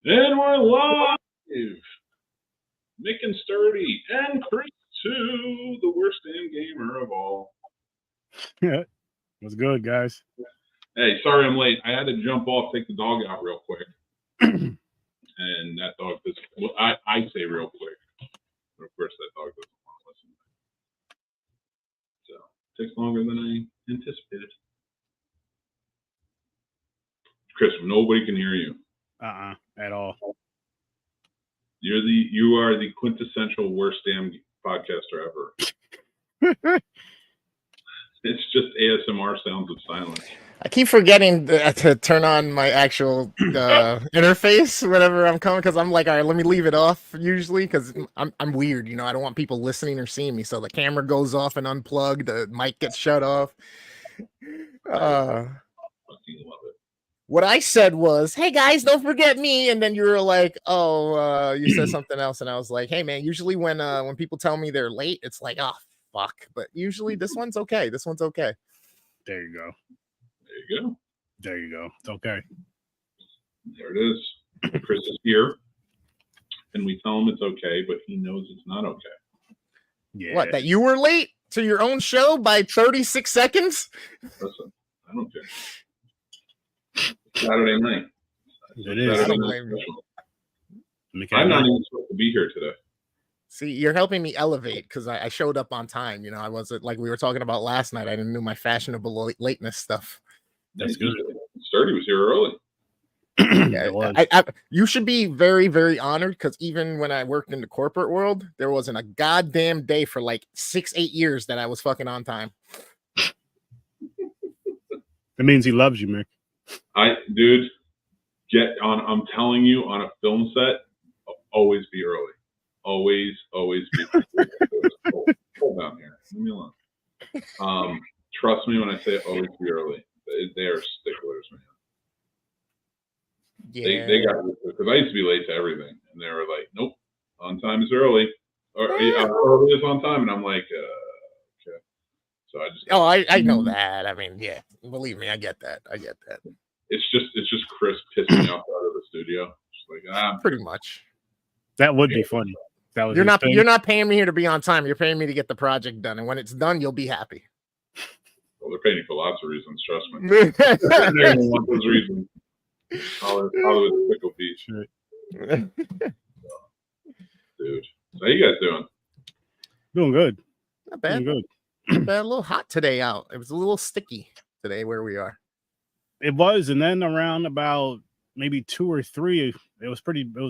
And we're live! Mick and Sturdy and Chris too, the worst damn gamer of all. Yeah, what's good, guys? Hey, sorry I'm late. I had to jump off, take the dog out real quick. And that dog does, well, I say real quick. But of course, that dog doesn't want to listen. So, it takes longer than I anticipated. Chris, nobody can hear you. At all. You are the quintessential worst damn podcaster ever. It's just ASMR sounds of silence. I keep forgetting to turn on my actual interface whenever I'm coming, because I'm like, all right, let me leave it off usually, because I'm weird, you know. I don't want people listening or seeing me, so the camera goes off and unplugged, the mic gets shut off. Fucking love it. What I said was, hey guys, don't forget me, and then you were like, oh, you said something else, and I was like, hey man, usually when people tell me they're late, it's like, oh fuck, but usually this one's okay. This one's okay. There you go. There you go. There you go. It's okay. There it is. Chris is here, and we tell him it's okay, but he knows it's not okay. Yeah. What, that you were late to your own show by 36 seconds? Listen, I don't care. Saturday night. It is. Saturday night special. I'm not even supposed to be here today. See, you're helping me elevate, because I showed up on time. You know, I wasn't, like we were talking about last night, I didn't do my fashionable lateness stuff. That's good. Sturdy was here early. Yeah, you should be very, very honored, because even when I worked in the corporate world, there wasn't a goddamn day for like 6-8 years that I was fucking on time. That means he loves you, Mick. Dude, get on. I'm telling you, on a film set, always be early. Always be cold down here. Leave me alone. Trust me when I say always be early. They are sticklers, man. Yeah. They got, because I used to be late to everything, and they were like, "Nope, on time is early, or early is on time," and I'm like, "Okay." So I just. Oh, I know that. I mean, yeah, believe me, I get that. It's just Chris pissing me off out of the studio. Just like, pretty much. That would be funny. That was you're not paying me here to be on time. You're paying me to get the project done, and when it's done, you'll be happy. Well, they're paying you for lots of reasons. Trust me. They're gonna want those reasons. Hollywood Pickle Beach. Right. Dude, how you guys doing? Doing good. Not bad. Doing good. Not bad. A little hot today out. It was a little sticky today where we are. It was, and then around about maybe 2 or 3, there was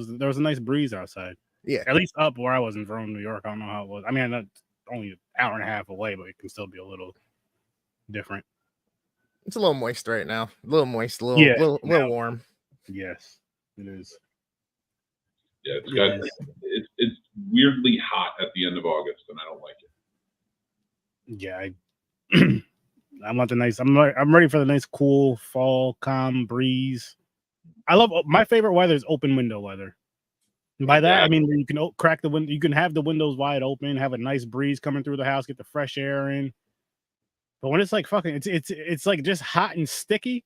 a nice breeze outside. Yeah, at least up where I was in Verona, New York. I don't know how it was. I mean, that's only an hour and a half away, but it can still be a little different. It's a little moist right now. A little moist, little warm. Yes, it is. Yeah, it's weirdly hot at the end of August, and I don't like it. Yeah, I want the nice. I'm ready for the nice, cool fall, calm breeze. I love my favorite weather is open window weather. And by that, I mean you can crack the window. You can have the windows wide open, have a nice breeze coming through the house, get the fresh air in. But when it's like fucking, it's like just hot and sticky,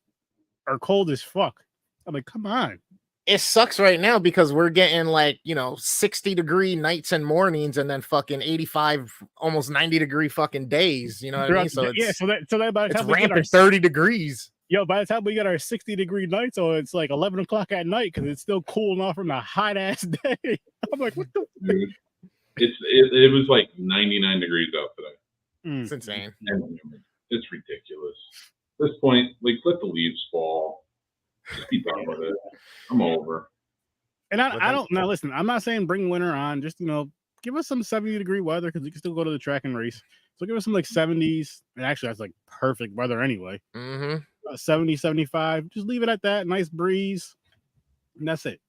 or cold as fuck. I'm like, come on. It sucks right now because we're getting 60-degree nights and mornings, and then fucking 85, almost 90-degree fucking days. You know what I mean? So that by the time it's rampant 30 degrees. Yo, by the time we get our 60-degree night, so it's like 11 o'clock at night because it's still cooling off from a hot ass day. I'm like, what the? Dude, it was like 99 degrees out today. It's insane. It's ridiculous. At this point, let the leaves fall. Just be done with it. I'm over. And I don't now. Listen, I'm not saying bring winter on. Just give us some 70-degree weather because we can still go to the track and race. So give us some 70s. And actually, that's like perfect weather anyway. 70, 75. Just leave it at that. Nice breeze. And that's it.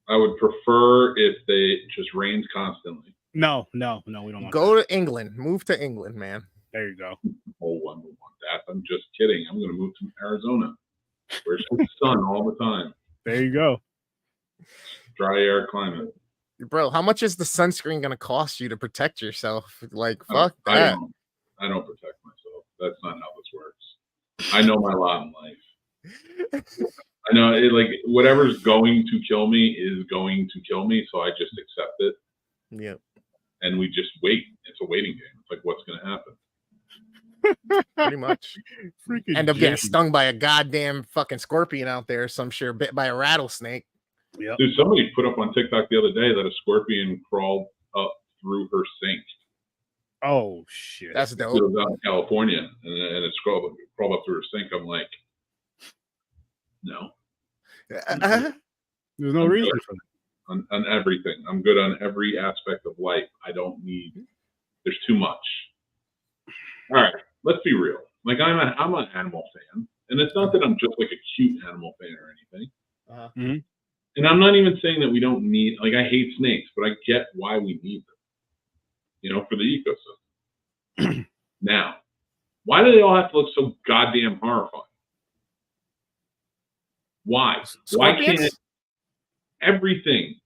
I would prefer if they just rains constantly. No, we don't want Go to England. Move to England, man. There you go. Oh, I don't want that. I'm just kidding. I'm going to move to Arizona. Where's the sun all the time? There you go. Dry air climate. Bro, how much is the sunscreen going to cost you to protect yourself? Fuck that. I don't protect myself. That's not how this works. I know my lot in life. I know it, like whatever's going to kill me is going to kill me, so I just accept it. Yeah. And we just wait. It's a waiting game. It's like what's going to happen. Pretty much. Freaking End up getting Jim. stung by a goddamn fucking scorpion out there, some sure bit by a rattlesnake. Yep. Dude, somebody put up on TikTok the other day that a scorpion crawled up through her sink. Oh shit. That's It dope. was out in California, and it crawled up through her sink. I'm like, no. There's no reason for that. On everything. I'm good on every aspect of life. I don't need. There's too much. All right, let's be real. Like I'm an animal fan, and it's not that I'm just like a cute animal fan or anything. Mm-hmm. And I'm not even saying that we don't need. Like I hate snakes, but I get why we need them. You know, for the ecosystem. Now, why do they all have to look so goddamn horrifying? Why? Why can't everything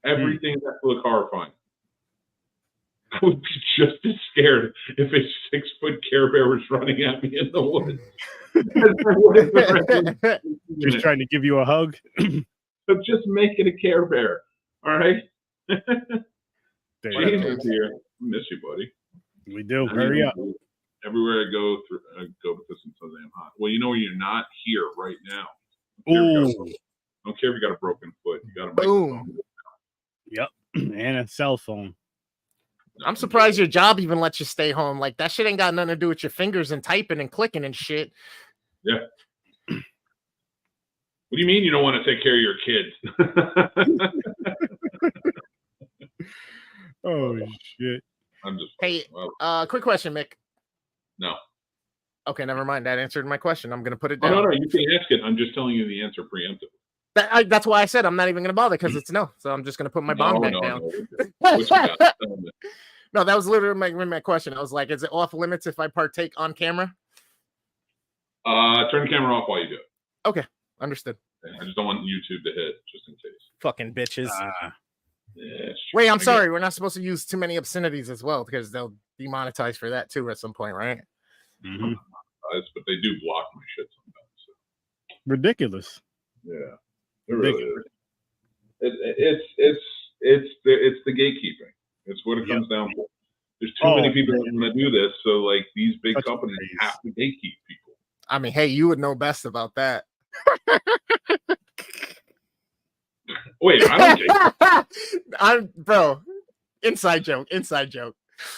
has to look horrifying? I would be just as scared if a 6-foot Care Bear was running at me in the woods. Just trying to give you a hug. So just make it a Care Bear, all right? There you go. Here. Miss you, buddy. We do. Hurry up. Everywhere I go, I go because it's so damn hot. Well, you know you're not here right now. Ooh. I don't care if you got a broken foot. You got a Boom. microphone. Yep. And a cell phone. I'm surprised your job even lets you stay home. Like that shit ain't got nothing to do with your fingers and typing and clicking and shit. Yeah. What do you mean you don't want to take care of your kids? Oh shit. I'm just. Hey, well, quick question, Mick. no. Okay, never mind. That answered my question. I'm gonna put it Oh, down. no, you can ask it. I'm just telling you the answer preemptively. That's why I said I'm not even gonna bother because it's no. So I'm just gonna put my bong back down. What you got? Tell me. No, that was literally my question. I was like, is it off limits if I partake on camera? Turn the camera off while you do it. Okay, understood. I just don't want YouTube to hit, just in case. Fucking bitches. Yeah, Wait, I'm sorry. We're not supposed to use too many obscenities as well because they'll demonetize for that too at some point, right? Mm-hmm. But they do block my shit sometimes. So. Ridiculous. Yeah, it really is. It's the gatekeeping. It's what it comes down to. There's too many people that want to do this, so like these big companies have to gatekeep people. I mean, hey, you would know best about that. Wait, I don't gatekeep. Bro. Inside joke.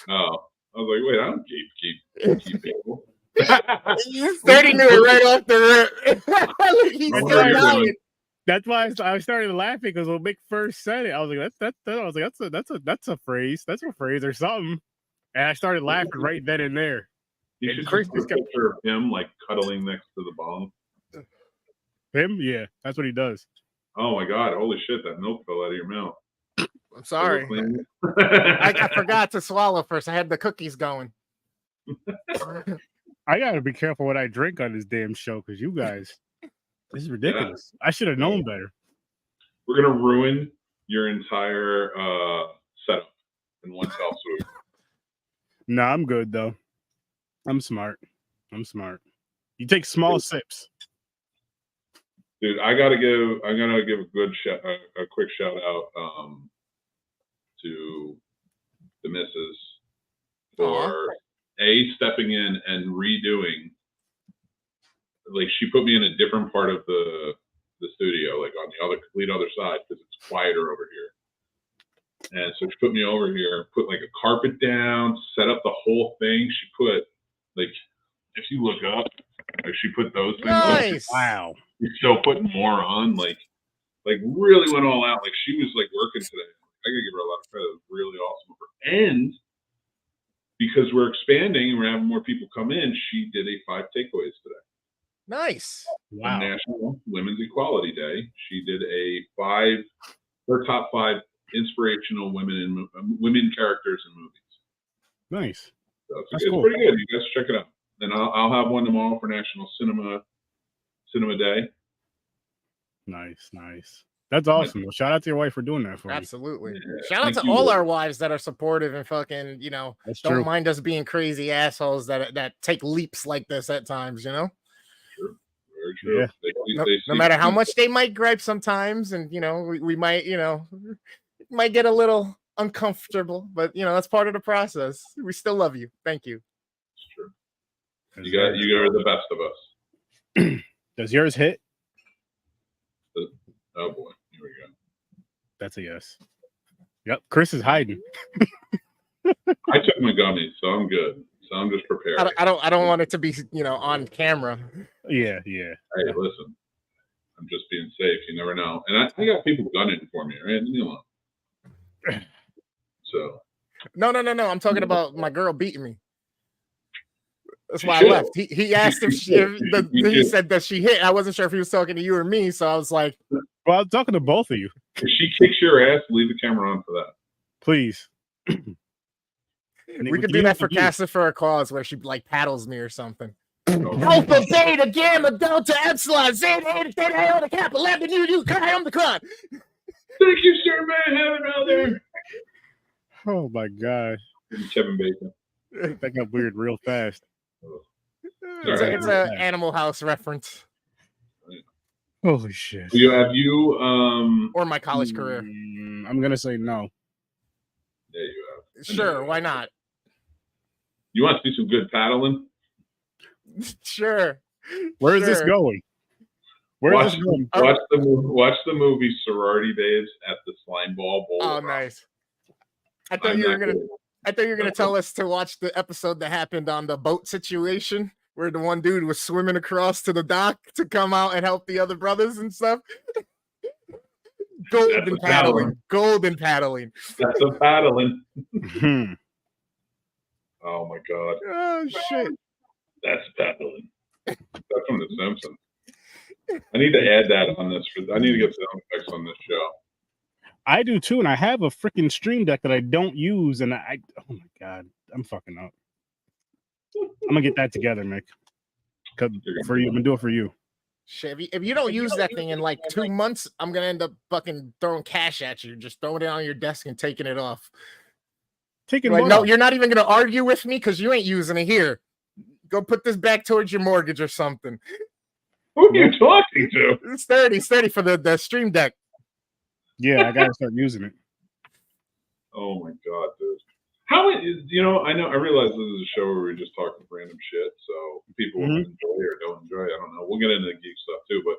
Oh, I was like, wait, I don't gatekeep people. You 30 knew it right off the rip. He's still dying. That's why I started laughing because when Mick first said it, I was like, that's a phrase. That's a phrase or something. And I started laughing right then and there. You should just put a picture of him like cuddling next to the bong. Him? Yeah, that's what he does. Oh my god, holy shit, that milk fell out of your mouth. I'm sorry. I forgot to swallow first. I had the cookies going. I gotta be careful what I drink on this damn show because you guys, this is ridiculous. I should have known better. We're gonna ruin your entire setup in one fell swoop. No, I'm good though. I'm smart. You take small sips. Dude, I gotta give a quick shout out to the missus for stepping in and redoing. Like she put me in a different part of the studio, like on the complete other side because it's quieter over here. And so she put me over here, put like a carpet down, set up the whole thing. She put like, if you look up, like she put those things. Nice. Wow. She's still putting more on, like really went all out. Like she was like working today. I gotta give her a lot of credit. It was really awesome of her. And because we're expanding and we're having more people come in, she did a 5 takeaways today. Nice. Wow. On National Women's Equality Day, she did her top 5 inspirational women characters in movies. Nice. So it's cool. Pretty good. You guys check it out. And I'll have one tomorrow for National Cinema Day. Nice. That's awesome. Well, shout out to your wife for doing that for me. Absolutely. Yeah, shout out to all our wives that are supportive and fucking, don't mind us being crazy assholes that take leaps like this at times, Sure. Very true. Yeah. No matter how much they might gripe sometimes, and we might might get a little uncomfortable, but that's part of the process. We still love you. Thank you. It's true. You are the best of us. Does yours hit? Oh boy, here we go. That's a yes. Yep, Chris is hiding. I took my gummies, so I'm good. So I'm just prepared. I don't want it to be on camera. Yeah. Hey, listen, I'm just being safe. You never know. And I got people gunning for me, right? Leave me alone. So. No. I'm talking about my girl beating me. That's why I left. He asked if he said that she hit. I wasn't sure if he was talking to you or me, so I was like, well, I'm talking to both of you. If she kicks your ass, leave the camera on for that. Please. We could do that for Casa for a cause where she like paddles me or something. Alpha, beta, gamma, delta, epsilon, zeta, eta, theta, iota, kappa, lambda, nu, chi, omicron. Thank you, sir, man. Have it out there. Oh my god. Kevin Bacon. That got weird real fast. It's an Animal House reference. Holy shit. Have you or my college career? I'm gonna say no. Yeah, you have. Sure, why not? You want to see some good paddling? Sure. Where is this going? Watch the movie Sorority Babes at the Slime Ball Bowl. Oh, nice. I thought you were gonna tell us to watch the episode that happened on the boat situation where the one dude was swimming across to the dock to come out and help the other brothers and stuff. Golden paddling. That's a paddling. Oh my god. Oh shit. That's paddling. That's from The Simpsons. I need to add that on this. I need to get sound effects on this show. I do too, and I have a freaking Stream Deck that I don't use, and oh my god, I'm fucking up. I'm gonna get that together, Mick. For you, I'm gonna do it for you. Shit, if you don't use that thing in like 2 months, I'm gonna end up fucking throwing cash at you, just throwing it on your desk and taking it off. No, you're not even gonna argue with me because you ain't using it here. Go put this back towards your mortgage or something. Who are you talking to? It's 30 for the Stream Deck. Yeah, I gotta start using it. Oh my god, dude. How it is, I realize this is a show where we just talk random shit, so people will enjoy or don't enjoy. I don't know. We'll get into the geek stuff too, but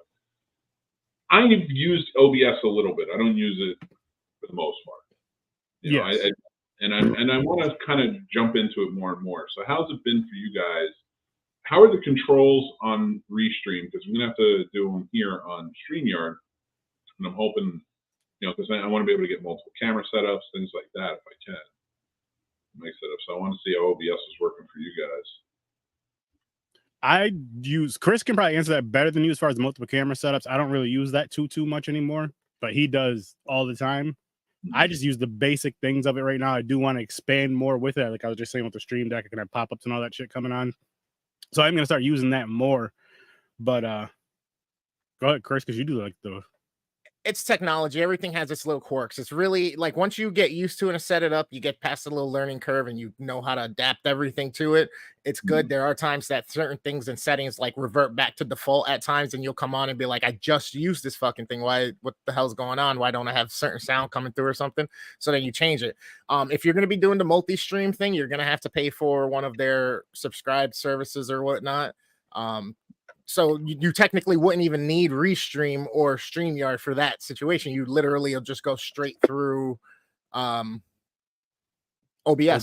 I've used OBS a little bit. I don't use it for the most part. I want to kind of jump into it more and more. So how's it been for you guys? How are the controls on Restream? Because I'm gonna have to do them here on StreamYard, and I'm hoping, because I want to be able to get multiple camera setups, things like that, if I can. My setup. So I want to see how OBS is working for you guys. Chris can probably answer that better than you as far as multiple camera setups. I don't really use that too much anymore, but he does all the time. I just use the basic things of it right now. I do want to expand more with it. Like I was just saying with the Stream Deck, I can have pop-ups and all that shit coming on. So I'm gonna start using that more. But go ahead, Chris, because you do like the. It's technology. Everything has its little quirks. It's really like once you get used to it and set it up, you get past the little learning curve and you know how to adapt everything to it. It's good. There are times that certain things and settings like revert back to default at times, and you'll come on and be like, I just used this fucking thing. What the hell's going on? Why don't I have certain sound coming through or something? So then you change it. If you're going to be doing the multi-stream thing, you're going to have to pay for one of their subscribed services or whatnot. So you technically wouldn't even need Restream or StreamYard for that situation. You literally will just go straight through OBS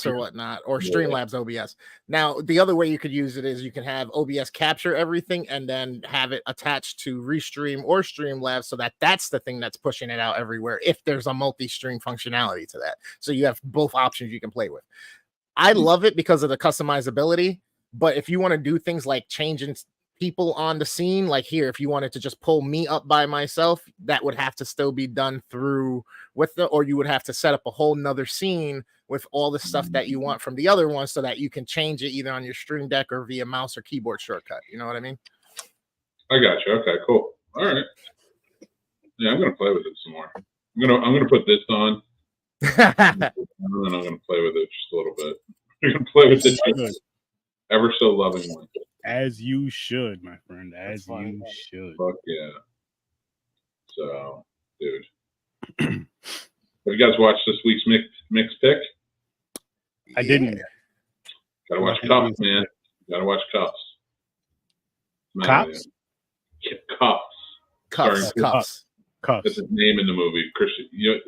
or whatnot, or Streamlabs OBS. Now, the other way you could use it is you can have OBS capture everything and then have it attached to Restream or Streamlabs so that's the thing that's pushing it out everywhere if there's a multi-stream functionality to that. So you have both options you can play with. I love it because of the customizability, but if you want to do things like changing people on the scene, like here, if you wanted to just pull me up by myself, that would have to still be done through or you would have to set up a whole nother scene with all the stuff that you want from the other one so that you can change it either on your Stream Deck or via mouse or keyboard shortcut. You know what I mean? I got you. Okay, cool. All right. Yeah, I'm gonna play with it some more. I'm gonna put this on. And then I'm gonna play with it just a little bit. I'm gonna play with it ever so lovingly. As you should, my friend. As you should. Fuck yeah. So, dude. Have you guys watched this week's mixed pick? I didn't. Gotta watch Cuffs, man. Gotta watch Cuffs. Cops? Cuffs. Cuffs. That's his name in the movie. Christian. You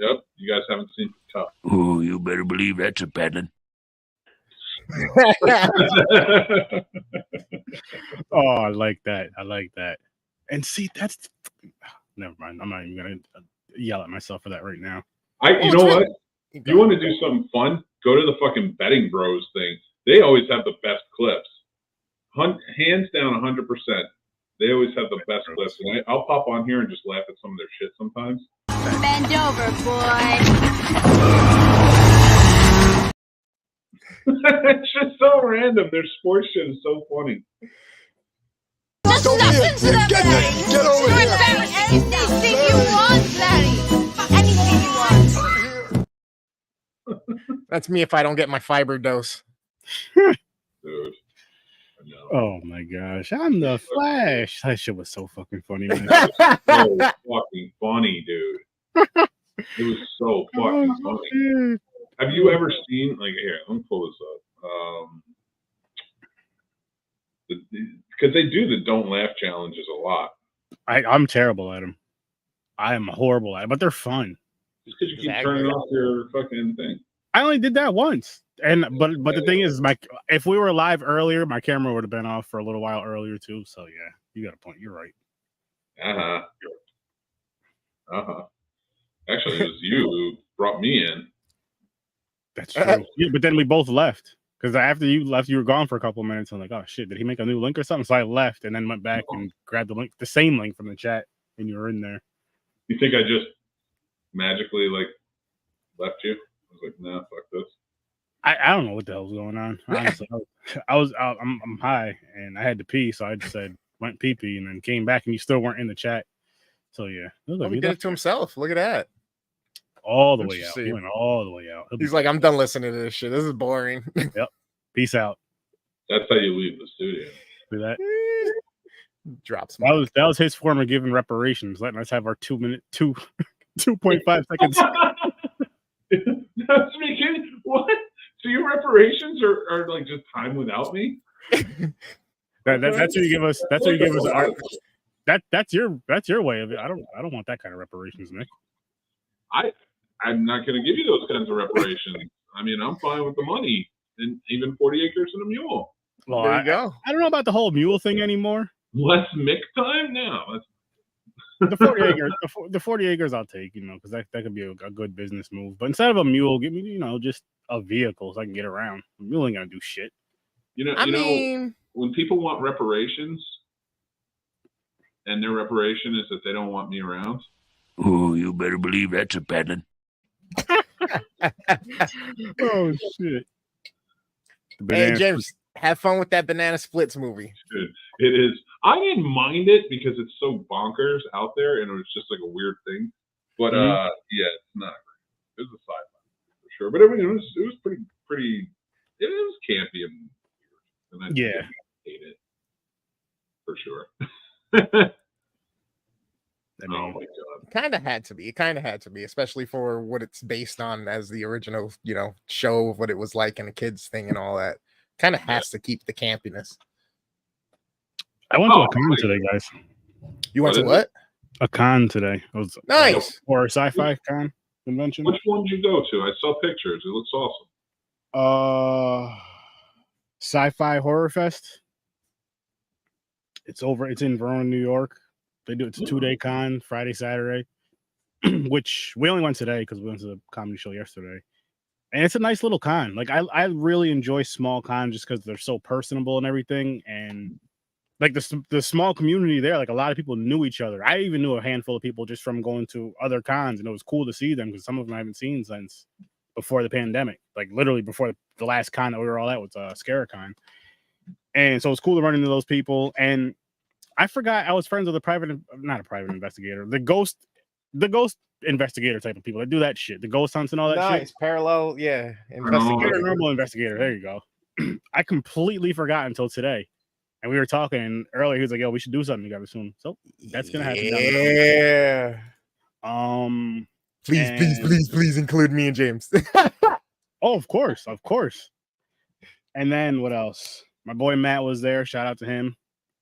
guys haven't seen Cuffs. Oh, you better believe that's a pattern. Oh, I like that. I like that. And see, that's never mind. I'm not even gonna yell at myself for that right now. You know what? If you want to do something fun, go to the fucking Betting Bros thing. They always have the best clips. Hands down, 100%. They always have the best clips. And I'll pop on here and just laugh at some of their shit sometimes. Bend over, boy. It's just so random. Their sports shit is so funny. Just listen to them, Larry. Get over You're here. embarrassing anything you want, Larry. Anything you want. That's me if I don't get my fiber dose. Dude. I know. Oh my gosh, I'm the Flash. That shit was so fucking funny, man. So fucking funny, dude. It was so fucking funny. Have you ever seen, like, here, let me pull this up. Because they do the Don't Laugh challenges a lot. I'm terrible at them. I am horrible at them, but they're fun. Just because you keep turning off your fucking thing. I only did that once. But the thing is, if we were live earlier, my camera would have been off for a little while earlier too. So yeah, you got a point. You're right. Actually, it was you who brought me in. That's true. Yeah, but then we both left because after you left, you were gone for a couple of minutes. I'm like, oh shit, did he make a new link or something? So I left and then went back and grabbed the link, the same link from the chat, and you were in there. You think I just magically like left you? I was like, nah, fuck this. I don't know what the hell's going on. Honestly, I'm high and I had to pee, so I just said went pee and then came back and you still weren't in the chat. So yeah, He did it to himself. Look at that. All the way out. He went all the way out. He's like, I'm done listening to this shit. This is boring. Yep. Peace out. That's how you leave the studio. Do that. Drops. That was his form of giving reparations, letting us have our 2.5 seconds. That's me kidding. What? So your reparations are like just time without me? That's what you give us. That's what you give us. That's your way of it. I don't want that kind of reparations, Nick. I'm not going to give you those kinds of reparations. I mean, I'm fine with the money and even 40 acres and a mule. Well, there you go. I don't know about the whole mule thing anymore. Less Mick time now. The 40 acres, the 40 acres I'll take, because that could be a good business move. But instead of a mule, give me, just a vehicle so I can get around. A mule ain't gonna do shit. I mean, when people want reparations, and their reparation is that they don't want me around. Oh, you better believe that's a pattern. Oh shit! Hey James, have fun with that Banana Splits movie. Dude, it is. I didn't mind it because it's so bonkers out there, and it was just like a weird thing. But yeah, it's not great. It was a sci-fi for sure, but it was pretty. It was campy and weird, and I hate it for sure. Oh my god! It kind of had to be. It kind of had to be, especially for what it's based on as the original, show of what it was like and a kids thing and all that. Kind of has to keep the campiness. I went to a con today, guys. You went to what? A con today. It was nice. Or a sci-fi con convention. Which one did you go to? I saw pictures. It looks awesome. Sci-fi Horror Fest. It's in Verona, New York. It's a 2-day con, Friday, Saturday, which we only went today because we went to the comedy show yesterday. And it's a nice little con. Like I really enjoy small cons just because they're so personable and everything. And like the small community there, like a lot of people knew each other. I even knew a handful of people just from going to other cons, and it was cool to see them because some of them I haven't seen since before the pandemic. Like literally before the last con that we were all at was Scaricon. And so it's cool to run into those people. And I forgot I was friends with not a private investigator, the ghost investigator type of people that do that shit, the ghost hunts and all that shit. Nice, parallel, investigator. Paranormal investigator. There you go. I completely forgot until today, And we were talking earlier. He was like, "Yo, we should do something together soon." So that's gonna happen. Down the road. Yeah. And- Please include me and James. Oh, of course. And then what else? My boy Matt was there. Shout out to him.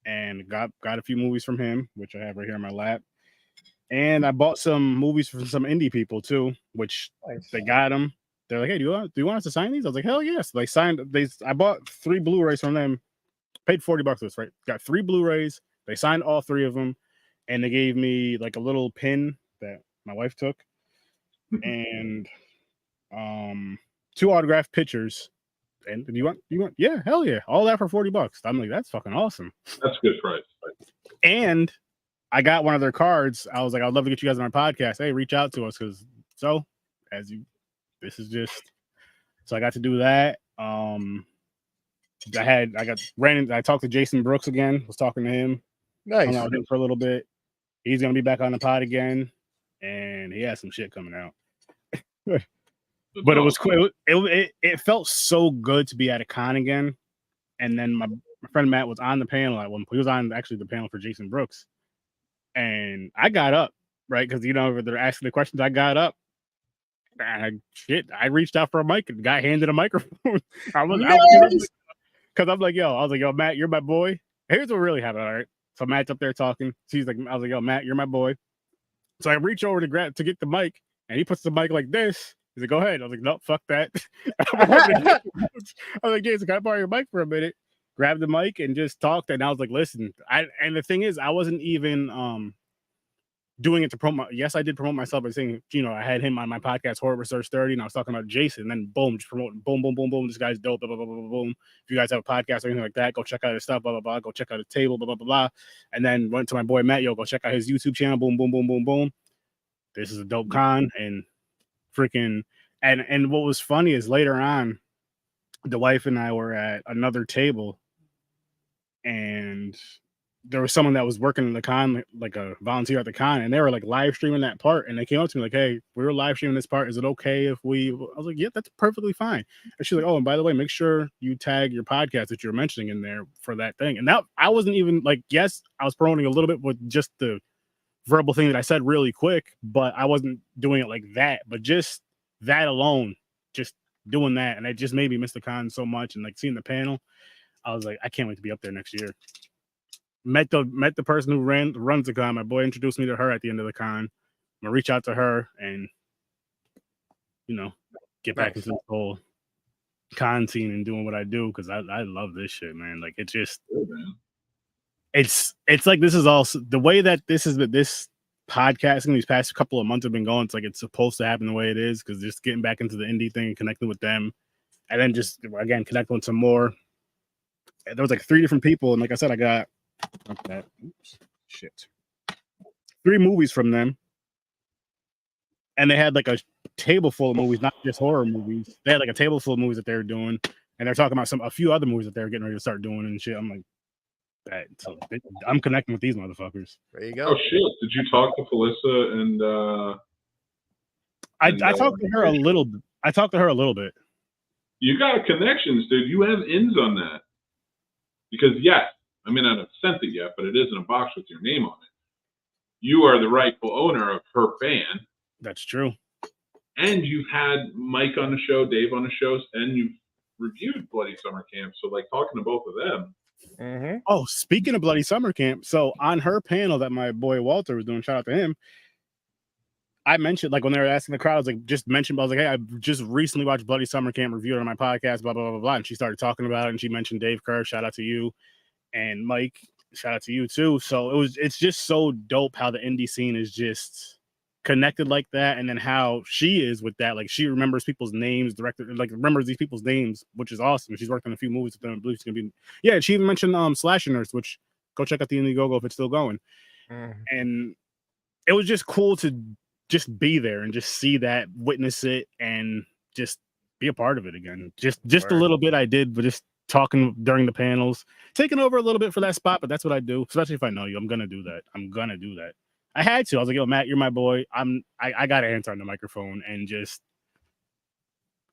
And got a few movies from him, which I have right here on my lap. And I bought some movies from some indie people too, which they got them. They're like, "Hey, do you want us to sign these?" I was like, "Hell yes!" They signed. I bought 3 Blu-rays from them. Paid $40 for this, right? Got 3 Blu-rays. They signed all 3 of them, and they gave me like a little pin that my wife took, and 2 autographed pictures. And do you want? Yeah, hell yeah! All that for $40. I'm like, that's fucking awesome. That's a good price. And I got one of their cards. I was like, I'd love to get you guys on my podcast. Hey, reach out to us because this is just. So I got to do that. I talked to Jason Brooks again. Was talking to him. Nice. Hung out with him for a little bit. He's gonna be back on the pod again, and he has some shit coming out. But it was cool. It felt so good to be at a con again. And then my friend Matt was on the panel at one point. He was on actually the panel for Jason Brooks. And I got up, right? Because they're asking the questions. I got up. And I reached out for a mic and the guy handed a microphone. I was because I'm like, yo, Matt, you're my boy. Here's what really happened. All right. So Matt's up there talking. I was like, yo, Matt, you're my boy. So I reach over to get the mic, and he puts the mic like this. He's like, go ahead. I was like, no, fuck that. I was like, Jason, can I borrow your mic for a minute? Grabbed the mic and just talked. And I was like, listen, and the thing is, I wasn't even doing it to promote. Yes, I did promote myself by saying, I had him on my podcast, Horror Research 30, and I was talking about Jason. And then boom, just promoting, boom, boom, boom, boom. This guy's dope, blah, blah, blah, blah, boom. If you guys have a podcast or anything like that, go check out his stuff, blah, blah, blah. Go check out his table, blah, blah, blah, blah. And then went to my boy Matt, go check out his YouTube channel, boom, boom, boom, boom, boom. This is a dope con, and freaking and what was funny is later on, the wife and I were at another table, and there was someone that was working in the con, like a volunteer at the con, and they were like live streaming that part, and they came up to me like, "Hey, we were live streaming this part. Is it okay if we?" I was like, "Yeah, that's perfectly fine." And she's like, "Oh, and by the way, make sure you tag your podcast that you're mentioning in there for that thing." And that I wasn't even like, yes, I was promoting a little bit with just the verbal thing that I said really quick, but I wasn't doing it like that. But just that alone, just doing that, and it just made me miss the con so much. And like seeing the panel, I was like, I can't wait to be up there next year. Met the person who runs the con. My boy introduced me to her at the end of the con. I'm gonna reach out to her and get back into the whole con scene and doing what I do, because I love this shit, man. Like it's just it's like this is also the way that this podcasting these past couple of months have been going. It's like it's supposed to happen the way it is, because just getting back into the indie thing and connecting with them, and then just again connecting with some more. There was like 3 different people, and like I said, I got 3 movies from them, and they had like a table full of movies, not just horror movies. They had like a table full of movies that they were doing, and they're talking about a few other movies that they were getting ready to start doing and shit. I'm like, so I'm connecting with these motherfuckers. There you go. Oh shit! Did you talk to Felissa and? I talked to her a little. I talked to her a little bit. You got connections, dude. You have ins on that. Because yes, I mean, I haven't sent it yet, but it is in a box with your name on it. You are the rightful owner of her band. That's true. And you've had Mike on the show, Dave on the shows, and you've reviewed Bloody Summer Camp. So, like, talking to both of them. Mm-hmm. Oh, speaking of Bloody Summer Camp, so on her panel that my boy Walter was doing, shout out to him, I mentioned, like, when they were asking the crowd, I was like, just mentioned, I was like, hey, I just recently watched Bloody Summer Camp, reviewed it on my podcast, blah, blah, blah, blah. And she started talking about it, and she mentioned Dave Kerr, shout out to you, and Mike, shout out to you too. So it's just so dope how the indie scene is just connected like that, and then how she is with that. Like, she remembers people's names, remembers these people's names, which is awesome. She's worked on a few movies with them. I believe she's gonna be. Yeah, she even mentioned Slasher Nurse, which go check out the Indiegogo if it's still going. And it was just cool to just be there and just see that, witness it, and just be a part of it again. Just a little bit I did, but just talking during the panels, taking over a little bit for that spot, but that's what I do. Especially if I know you, I'm gonna do that. I had to. I was like, yo, Matt, you're my boy. I got to answer on the microphone, and just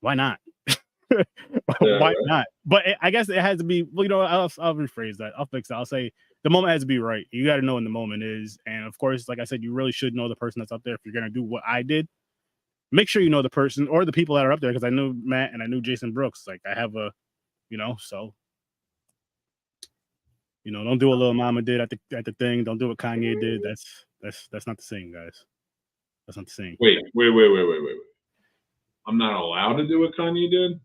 why not? Why not? But I guess it has to be. Well, I'll rephrase that. I'll fix it. I'll say the moment has to be right. You got to know when the moment is, and of course, like I said, you really should know the person that's up there if you're gonna do what I did. Make sure you know the person or the people that are up there, because I knew Matt and I knew Jason Brooks. Like I have a, so don't do what Lil Mama did at the thing. Don't do what Kanye did. That's not the same, guys. That's not the same. Wait. I'm not allowed to do what Kanye did?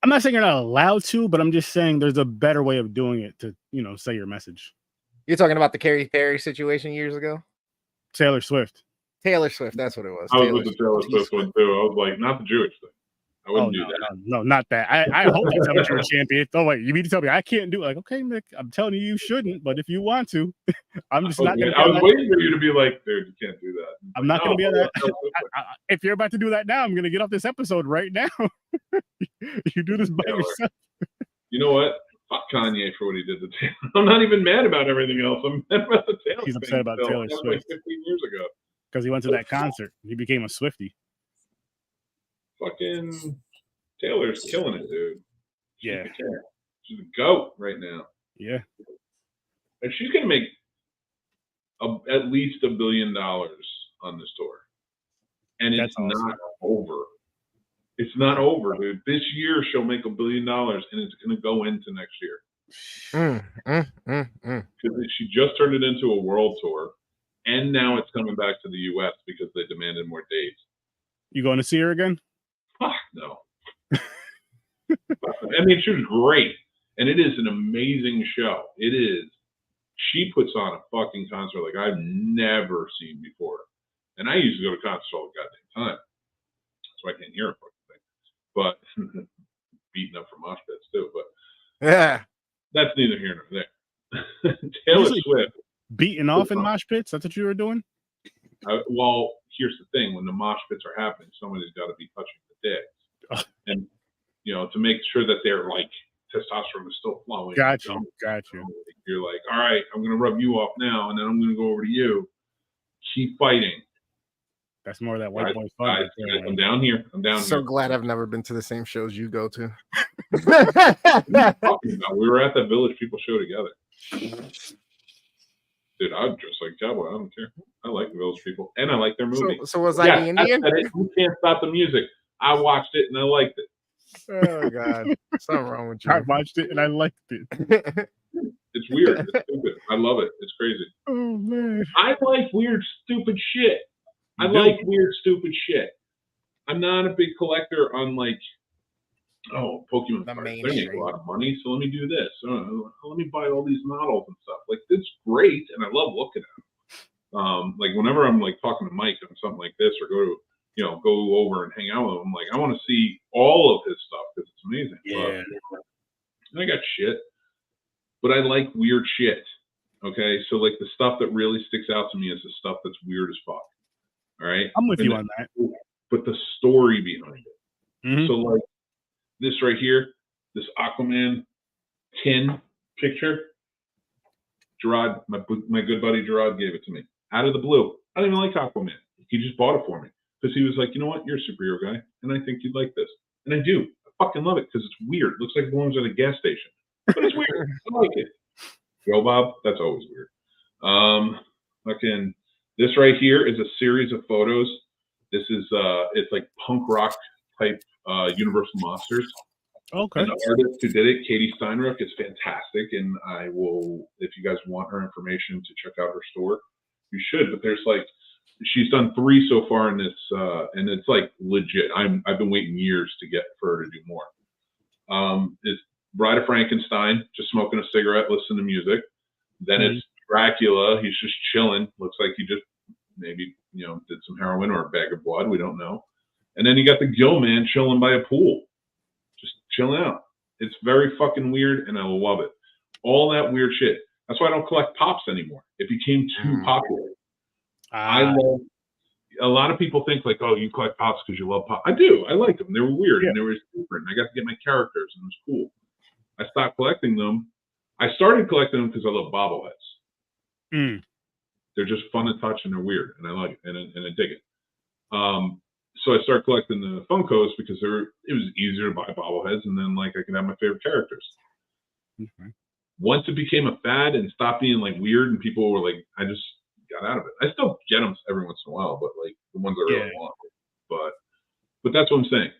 I'm not saying you're not allowed to, but I'm just saying there's a better way of doing it to, say your message. You're talking about the Katy Perry situation years ago? Taylor Swift, that's what it was. I was with the Taylor Swift one too. I was like, not the Jewish thing. I wouldn't do that. No, not that. I hope you tell me you're a champion. Oh wait, you mean to tell me I can't do it? Like, okay, Mick, I'm telling you shouldn't, but if you want to, I'm just not gonna. I was waiting for you to be like, dude, you can't do that. I'm not gonna be on that. If you're about to do that now, I'm gonna get off this episode right now. You do this by yourself. You know what? Fuck Kanye for what he did to Taylor. I'm not even mad about everything else. I'm mad about the Taylor. He's upset about Taylor Swift. Like 15 years ago. Because he went to that concert. He became a Swiftie. Fucking Taylor's killing it, dude. Yeah. She's a goat right now. Yeah. And she's going to make at least $1 billion on this tour. And it's not over. It's not over, dude. This year she'll make $1 billion and it's going to go into next year. Because she just turned it into a world tour. And now it's coming back to the U.S. because they demanded more dates. You going to see her again? Fuck no. I mean, she was great. And it is an amazing show. It is. She puts on a fucking concert like I've never seen before. And I used to go to concerts all the goddamn time. So I can't hear a fucking thing. But beating up from mosh pits too. But yeah, that's neither here nor there. Taylor Swift. Beating off in mosh pits? That's what you were doing? Well, here's the thing. When the mosh pits are happening, somebody's got to be touching the dicks. And, to make sure that they're like, testosterone is still flowing. Got you. You're like, all right, I'm going to rub you off now, and then I'm going to go over to you. Keep fighting. That's more of that white boy fun. I'm down here. So glad I've never been to the same shows you go to. We were at that Village People show together. Dude, I'm just like Cowboy. I don't care. I like the Village People, and I like their movie. So was I the Indian? You can't stop the music. I watched it and I liked it. Oh God, something wrong with you. I watched it and I liked it. It's weird. It's stupid. I love it. It's crazy. Oh man, I like weird, stupid shit. I like weird, stupid shit. I'm not a big collector on like, Pokemon cards. They make a lot of money, so let me do this. Let me buy all these models and stuff. Like, it's great, and I love looking at them. Like, whenever I'm like talking to Mike on something like this, or go over and hang out with him, I'm like, I want to see all of his stuff because it's amazing. Yeah. But I got shit, but I like weird shit. Okay, so like the stuff that really sticks out to me is the stuff that's weird as fuck. All right, I'm with you on that. But the story behind it. Mm-hmm. So like this right here, this Aquaman tin picture. Gerard, my good buddy Gerard gave it to me out of the blue. I don't even like Aquaman. He just bought it for me because he was like, you know what, you're a superhero guy, and I think you'd like this. And I do. I fucking love it because it's weird. It looks like it belongs at a gas station, but it's weird. I like it. Yo, Bob, that's always weird. Fucking this right here is a series of photos. This is it's like punk rock type Universal Monsters. Okay. And the artist who did it, Katie Steinruck, is fantastic. And I will, if you guys want her information to check out her store, you should. But there's like, she's done 3 so far in this, and it's like legit. I've been waiting years to get for her to do more. It's Bride of Frankenstein, just smoking a cigarette, listening to music. Then it's Dracula. He's just chilling. Looks like he just maybe, did some heroin or a bag of blood. We don't know. And then you got the Gill Man chilling by a pool, just chilling out. It's very fucking weird, and I love it. All that weird shit. That's why I don't collect Pops anymore. It became too popular. I love. A lot of people think like, oh, you collect Pops because you love Pops. I do. I like them. They were weird and they were different. I got to get my characters, and it was cool. I stopped collecting them. I started collecting them because I love bobbleheads. They're just fun to touch and they're weird, and I like it and I dig it. so I started collecting the Funkos because it was easier to buy bobbleheads, and then like I could have my favorite characters. Okay. Once it became a fad and stopped being like weird, and people were like, I just got out of it. I still get them every once in a while, but like the ones I really want. But that's what I'm saying.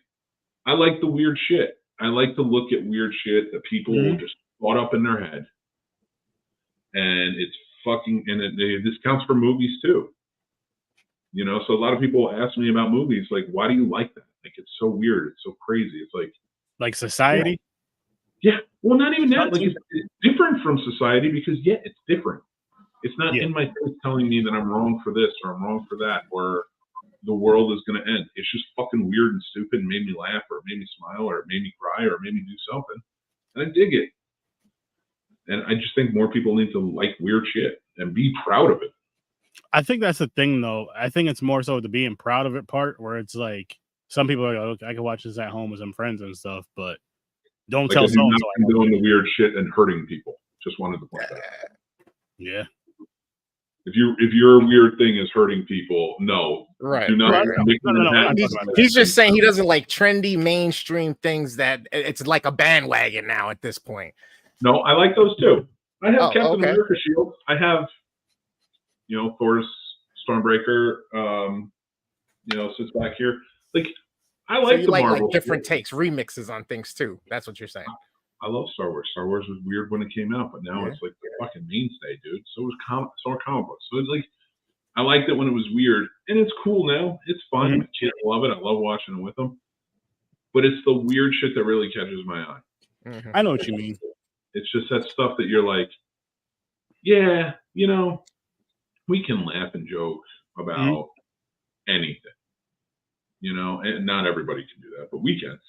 I like the weird shit. I like to look at weird shit that people just thought up in their head, and it's fucking. And this counts for movies too. You know, so a lot of people ask me about movies, like, why do you like that? Like, it's so weird. It's so crazy. It's like Society. Yeah. Well, not even that. Like, it's different from Society because it's different. It's not in my face telling me that I'm wrong for this or I'm wrong for that or the world is going to end. It's just fucking weird and stupid and made me laugh or it made me smile or it made me cry or it made me do something. And I dig it. And I just think more people need to like weird shit and be proud of it. I think that's the thing, though. I think it's more so the being proud of it part, where it's like some people are like, okay, I can watch this at home with some friends and stuff, but don't tell someone. I'm doing the weird shit and hurting people. Just wanted to point that out. Yeah. If your weird thing is hurting people, no, right? Do not no. He's just saying he doesn't like trendy mainstream things that it's like a bandwagon now at this point. No, I like those too. I have Captain America shield. I have. You know, Thor's Stormbreaker, sits back here. Like, I like the Marvel. Like different takes, remixes on things too. That's what you're saying. I love Star Wars. Star Wars was weird when it came out, but now it's like the fucking mainstay, dude. So are comic books. So it's like, I liked it when it was weird, and it's cool now. It's fun. Mm-hmm. Kids love it. I love watching it with them. But it's the weird shit that really catches my eye. Mm-hmm. I know what you mean. It's just that stuff that you're like, yeah, you know. We can laugh and joke about anything, you know, and not everybody can do that, but we can.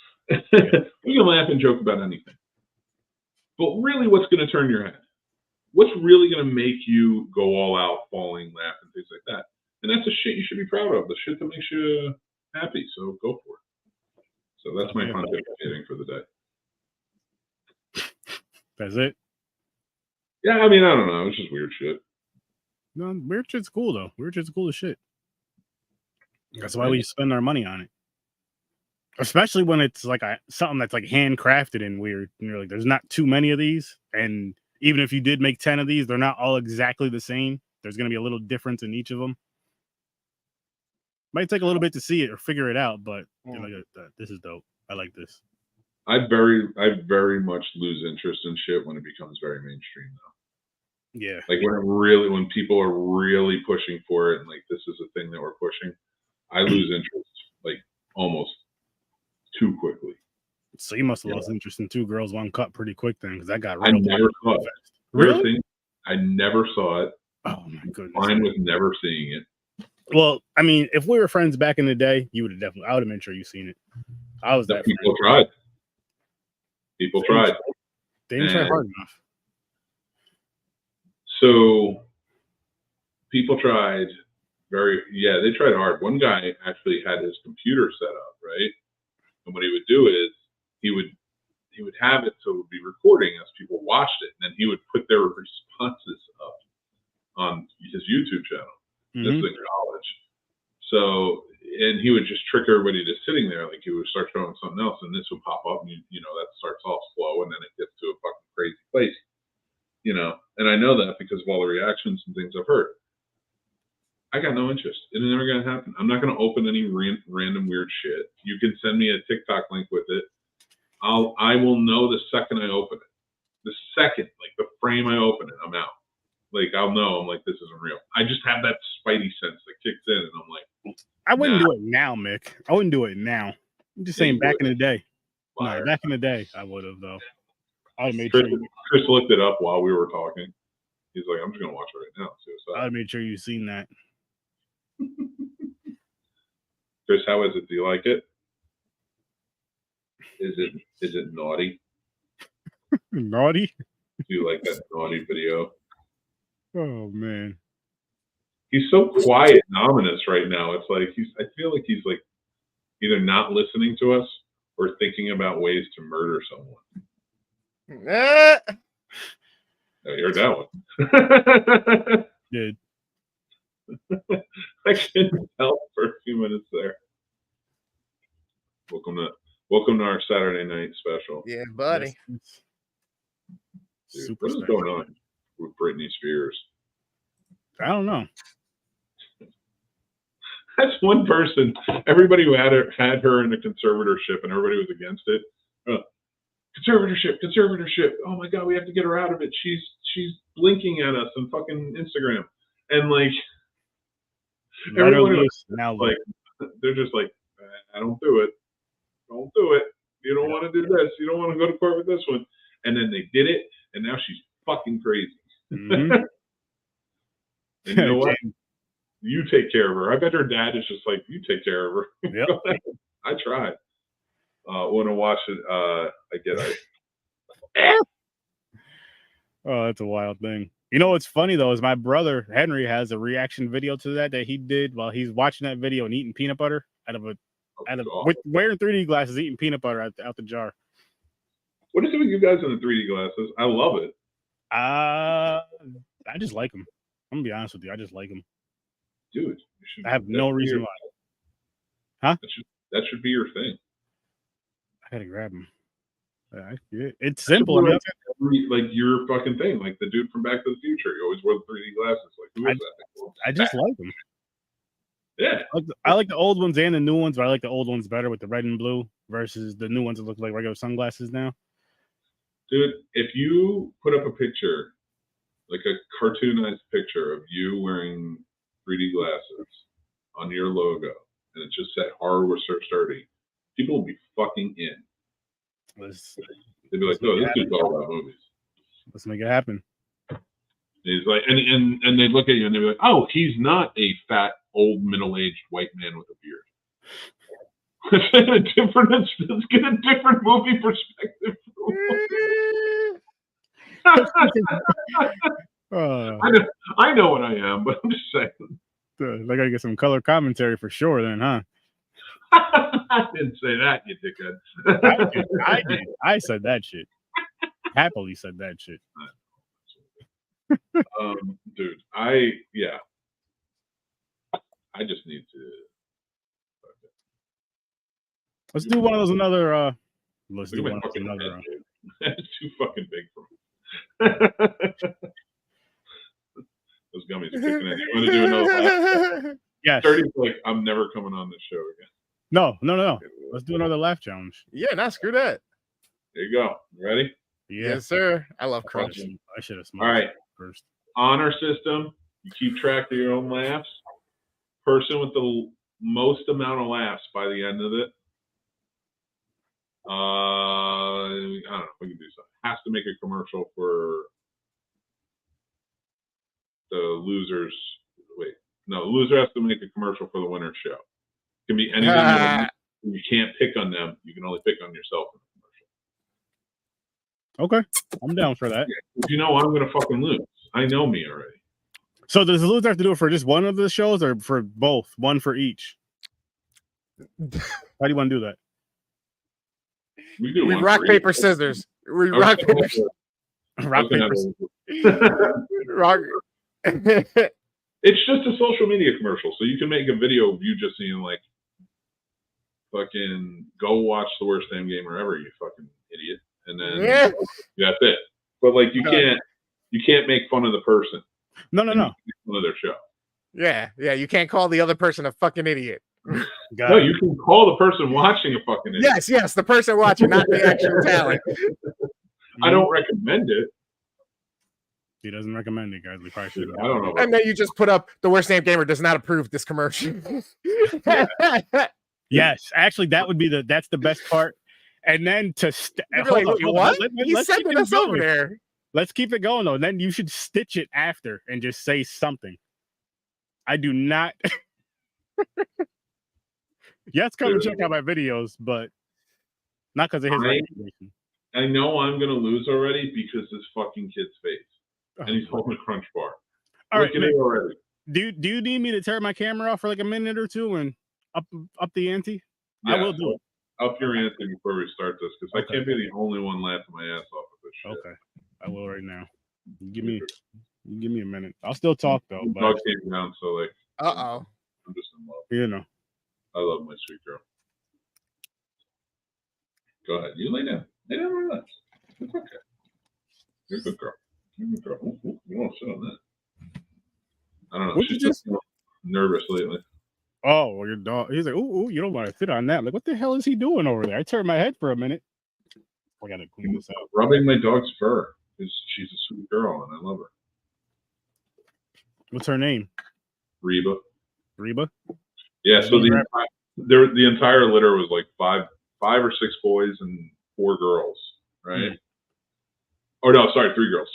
We can laugh and joke about anything. But really, what's going to turn your head? What's really going to make you go all out, falling, laugh, and things like that? And that's the shit you should be proud of, the shit that makes you happy. So go for it. So that's my pontificating for the day. That's it? Yeah, I mean, I don't know. It's just weird shit. No, weird shit's cool though. Weird shit's cool as shit. That's why we spend our money on it. Especially when it's like something that's like handcrafted and weird. And you're like, there's not too many of these. And even if you did make 10 of these, they're not all exactly the same. There's going to be a little difference in each of them. Might take a little bit to see it or figure it out, but you're like, this is dope. I like this. I very much lose interest in shit when it becomes very mainstream though. Yeah. Like when people are really pushing for it and like this is a thing that we're pushing, I lose interest like almost too quickly. So you must have lost interest in Two Girls, One Cup pretty quick then, because I got I never saw it. Really? I never saw it. Oh my goodness. Mine was never seeing it. Well, I mean, if we were friends back in the day, you would have definitely. I would have made sure you seen it. I was that. People tried. People tried. They didn't try hard enough. So people tried they tried hard. One guy actually had his computer set up, right? And what he would do is he would have it so it would be recording as people watched it, and then he would put their responses up on his YouTube channel. This is in college. So, and he would just trick everybody to sitting there, like he would start showing something else, and this would pop up, and you know that starts off slow, and then it gets to a fucking crazy place. You know, and I know that because of all the reactions and things I've heard. I got no interest. It's never going to happen. I'm not going to open any random weird shit. You can send me a TikTok link with it. I will know the second I open it. The second, like the frame I open it, I'm out. Like I'll know. I'm like, this isn't real. I just have that spidey sense that kicks in, and I'm like, I wouldn't do it now, Mick. I wouldn't do it now. I'm just saying, back in the day. No, back in the day, I would have though. I made Chris looked it up while we were talking. He's like, I'm just gonna watch it right now. I made sure you've seen that. Chris, how is it? Do you like it? Is it naughty? Naughty? Do you like that naughty video? Oh man. He's so quiet and ominous right now. It's like I feel like he's like either not listening to us or thinking about ways to murder someone. Oh, you heard that one. Dude. I couldn't tell for a few minutes there. Welcome to our Saturday night special. Yeah, buddy. Yes. Dude, Super what is special. going on with Britney Spears? I don't know. That's one person. Everybody who had her in a conservatorship, and everybody was against it. Conservatorship. Oh my God, we have to get her out of it. She's blinking at us on fucking Instagram, and like everyone now like they're just like, I don't do it. Don't do it. You don't want to do this. You don't want to go to court with this one. And then they did it, and now she's fucking crazy. Mm-hmm. And you know what? You take care of her. I bet her dad is just like, you take care of her. Yep. I tried. When I watch it, I get it. Oh, that's a wild thing. You know what's funny though is my brother Henry has a reaction video to that he did while he's watching that video and eating peanut butter with wearing 3D glasses, eating peanut butter out the jar. What is it with you guys in the 3D glasses? I love it. I just like them. I'm gonna be honest with you. I just like them. Dude, I have no reason why. Huh? That should be your thing. I gotta grab them. It's simple. Like your fucking thing, like the dude from Back to the Future. He always wore the 3D glasses. Like, who is that? I just like them. Yeah. I like the old ones and the new ones, but I like the old ones better with the red and blue versus the new ones that look like regular sunglasses now. Dude, if you put up a picture, like a cartoonized picture of you wearing 3D glasses on your logo, and it just said horror research 30, people will be fucking in. They'd be like, "Oh, this dude's all about movies. Let's make it happen." And he's like, and they look at you and they'd be like, "Oh, he's not a fat, old, middle-aged white man with a beard." Let's get a different movie perspective. I know what I am, but I'm just saying. I gotta get some color commentary for sure, then, huh? I didn't say that, you dickhead. I did. I said that shit. Happily said that shit. Dude, I just need to. Let's do one of those another. Let's do one of those another. That's too fucking big for me. Those gummies are kicking in. You want to do another laugh? Yes. 30's like, I'm never coming on this show again. No. Let's do another laugh challenge. Yeah, not screw that. There you go. Ready? Yeah. Yes, sir. I love crunch. I should have smoked. All right. First. Honor system. You keep track of your own laughs. Person with the most amount of laughs by the end of it. I don't know. We can do something. Has to make a commercial for the losers. The loser has to make a commercial for the winner's show. It can be anything. You can't pick on them. You can only pick on yourself in the commercial. Okay, I'm down for that. Yeah, you know I'm gonna fucking lose. I know me already. So does the loser have to do it for just one of the shows or for both? One for each? How do you want to do that? We rock, paper, scissors. We rock, paper, scissors. Rock, paper, rock. It's just a social media commercial, so you can make a video of you just seeing like, fucking go watch the worst damn game ever, you fucking idiot, and then that's it. But like you can't make fun of the person. No. Make fun of their show. Yeah. You can't call the other person a fucking idiot. No, you can call the person watching a fucking idiot. Yes, the person watching, not the actual talent. I don't recommend it. He doesn't recommend it, guys. We probably should. I don't know. And then you just put up the worst damn gamer does not approve this commercial. Yes, actually, that's the best part. And then to what? He's sending us over there. Let's keep it going though. And then you should stitch it after and just say something. I do not. Yes, come and check out my videos, but not because of his recommendation. I know I'm gonna lose already because this fucking kid's face. And he's holding a crunch bar. All right, already. Do you need me to turn my camera off for like a minute or two and up the ante? Yeah, I will do it. Up your ante before we start this, because I can't be the only one laughing my ass off of this shit. Okay, I will right now. Give me a minute. I'll still talk though. But dog came down, so like. I'm just in love. You know. I love my sweet girl. Go ahead. You lay down. Lay down, relax. It's okay. You're a good girl. You're a good girl. Ooh, you won't sit on that. I don't know. What'd She's you just nervous lately. Oh, well, your dog. He's like, ooh, you don't want to sit on that. I'm like, what the hell is he doing over there? I turned my head for a minute. I gotta clean this out. Rubbing my dog's fur because she's a sweet girl and I love her. What's her name? Reba. Reba? Yeah, so the entire litter was like five or six boys and 4 girls, right? Oh no, sorry, 3 girls,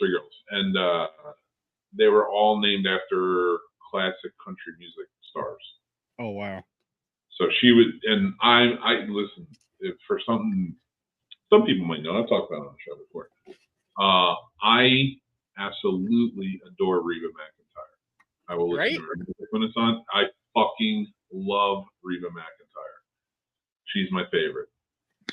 and they were all named after classic country music stars. Oh wow! So she would, and I listen. If for some people might know, I've talked about it on the show before. I absolutely adore Reba McEntire. I will listen to her music when it's on. I fucking love Reba McEntire. She's my favorite.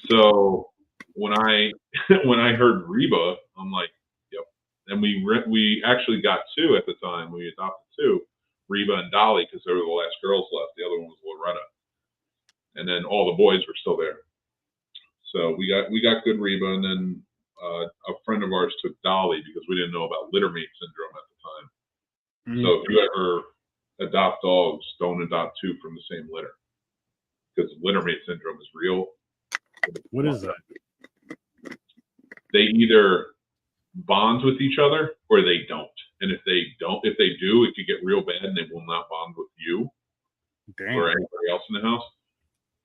So when I heard Reba, I'm like, yep. And we actually got 2 at the time. We adopted 2, Reba and Dolly, because they were the last girls left. The other one was Loretta, and then all the boys were still there. So we got good Reba, and then a friend of ours took Dolly because we didn't know about littermate syndrome at the time. So if you ever adopt dogs, don't adopt 2 from the same litter because littermate syndrome is real. What is that? They either bond with each other or they don't. And if they do, it could get real bad and they will not bond with you or anybody else in the house.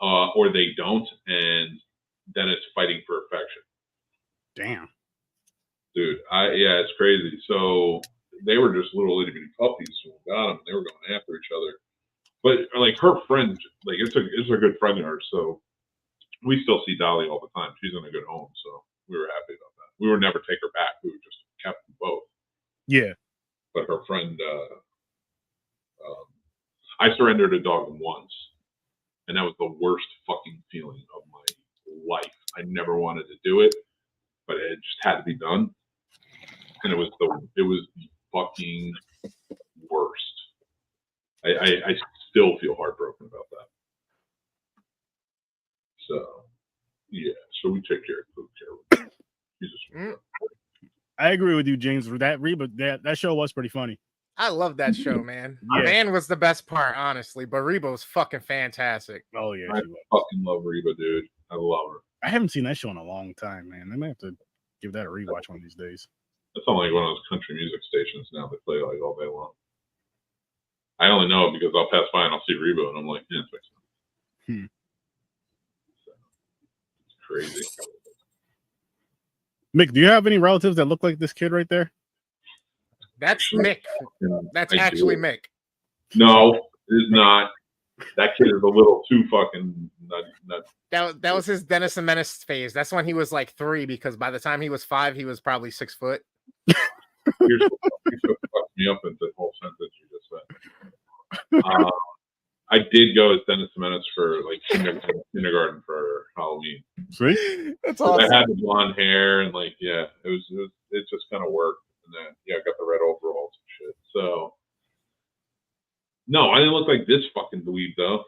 Or they don't, and then it's fighting for affection. Damn. Dude, it's crazy. So they were just little itty bitty puppies when we got them, and they were going after each other. But like her friend, like it's a good friend of ours, so we still see Dolly all the time. She's in a good home, so we were happy about that. We would never take her back. We would just kept them both. Yeah. But her friend, I surrendered a dog once, and that was the worst fucking feeling of my life. I never wanted to do it, but it just had to be done, and it was the fucking worst. I still feel heartbroken about that. So, yeah. So we take care of her. I agree with you, James. That Reba, that show was pretty funny. I love that show, man. Yeah. Van was the best part, honestly, but Reba was fucking fantastic. Oh yeah, I fucking love Reba, dude. I love her. I haven't seen that show in a long time, man. I might have to give that a rewatch one of these days. It's on like one of those country music stations now. They play like all day long. I only know it because I'll pass by and I'll see Reba and I'm like, yeah, it's fixing. So, it's crazy. Mick, do you have any relatives that look like this kid right there? That's Mick. That's actually Mick. No, it is not. That kid is a little too fucking nuts. That was his Dennis the Menace phase. That's when he was like 3, because by the time he was 5, he was probably 6 foot. Here's what fucked me up in the whole sentence you just said. I did go as Dennis the Menace for like kindergarten for Halloween. Sweet. That's awesome. I had the blonde hair and like it just kind of worked. And then I got the red overalls and shit. So no, I didn't look like this fucking dweeb though.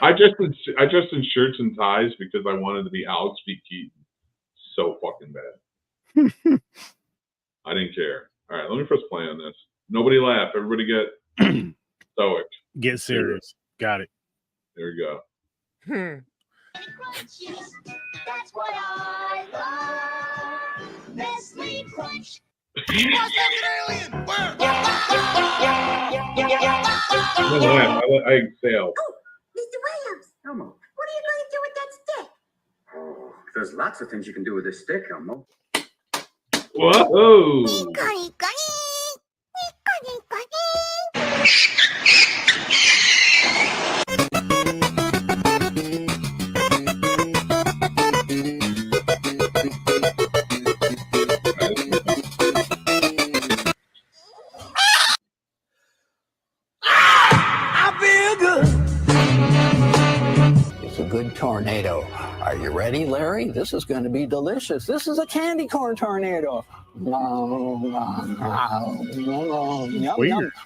I just in shirts and ties because I wanted to be Alex B. Keaton. So fucking bad. I didn't care. All right, let me press play on this. Nobody laugh. Everybody get stoic. Get serious. Got it. There we go. That's what I love. Nestle Crunch. Don't laugh. I exhale. Mr. Williams. Elmo, what are you going to do with that stick? Oh, there's lots of things you can do with this stick, Elmo. Whoa! It's a good tornado. Are you ready, Larry? This is going to be delicious. This is a candy corn tornado. Weird.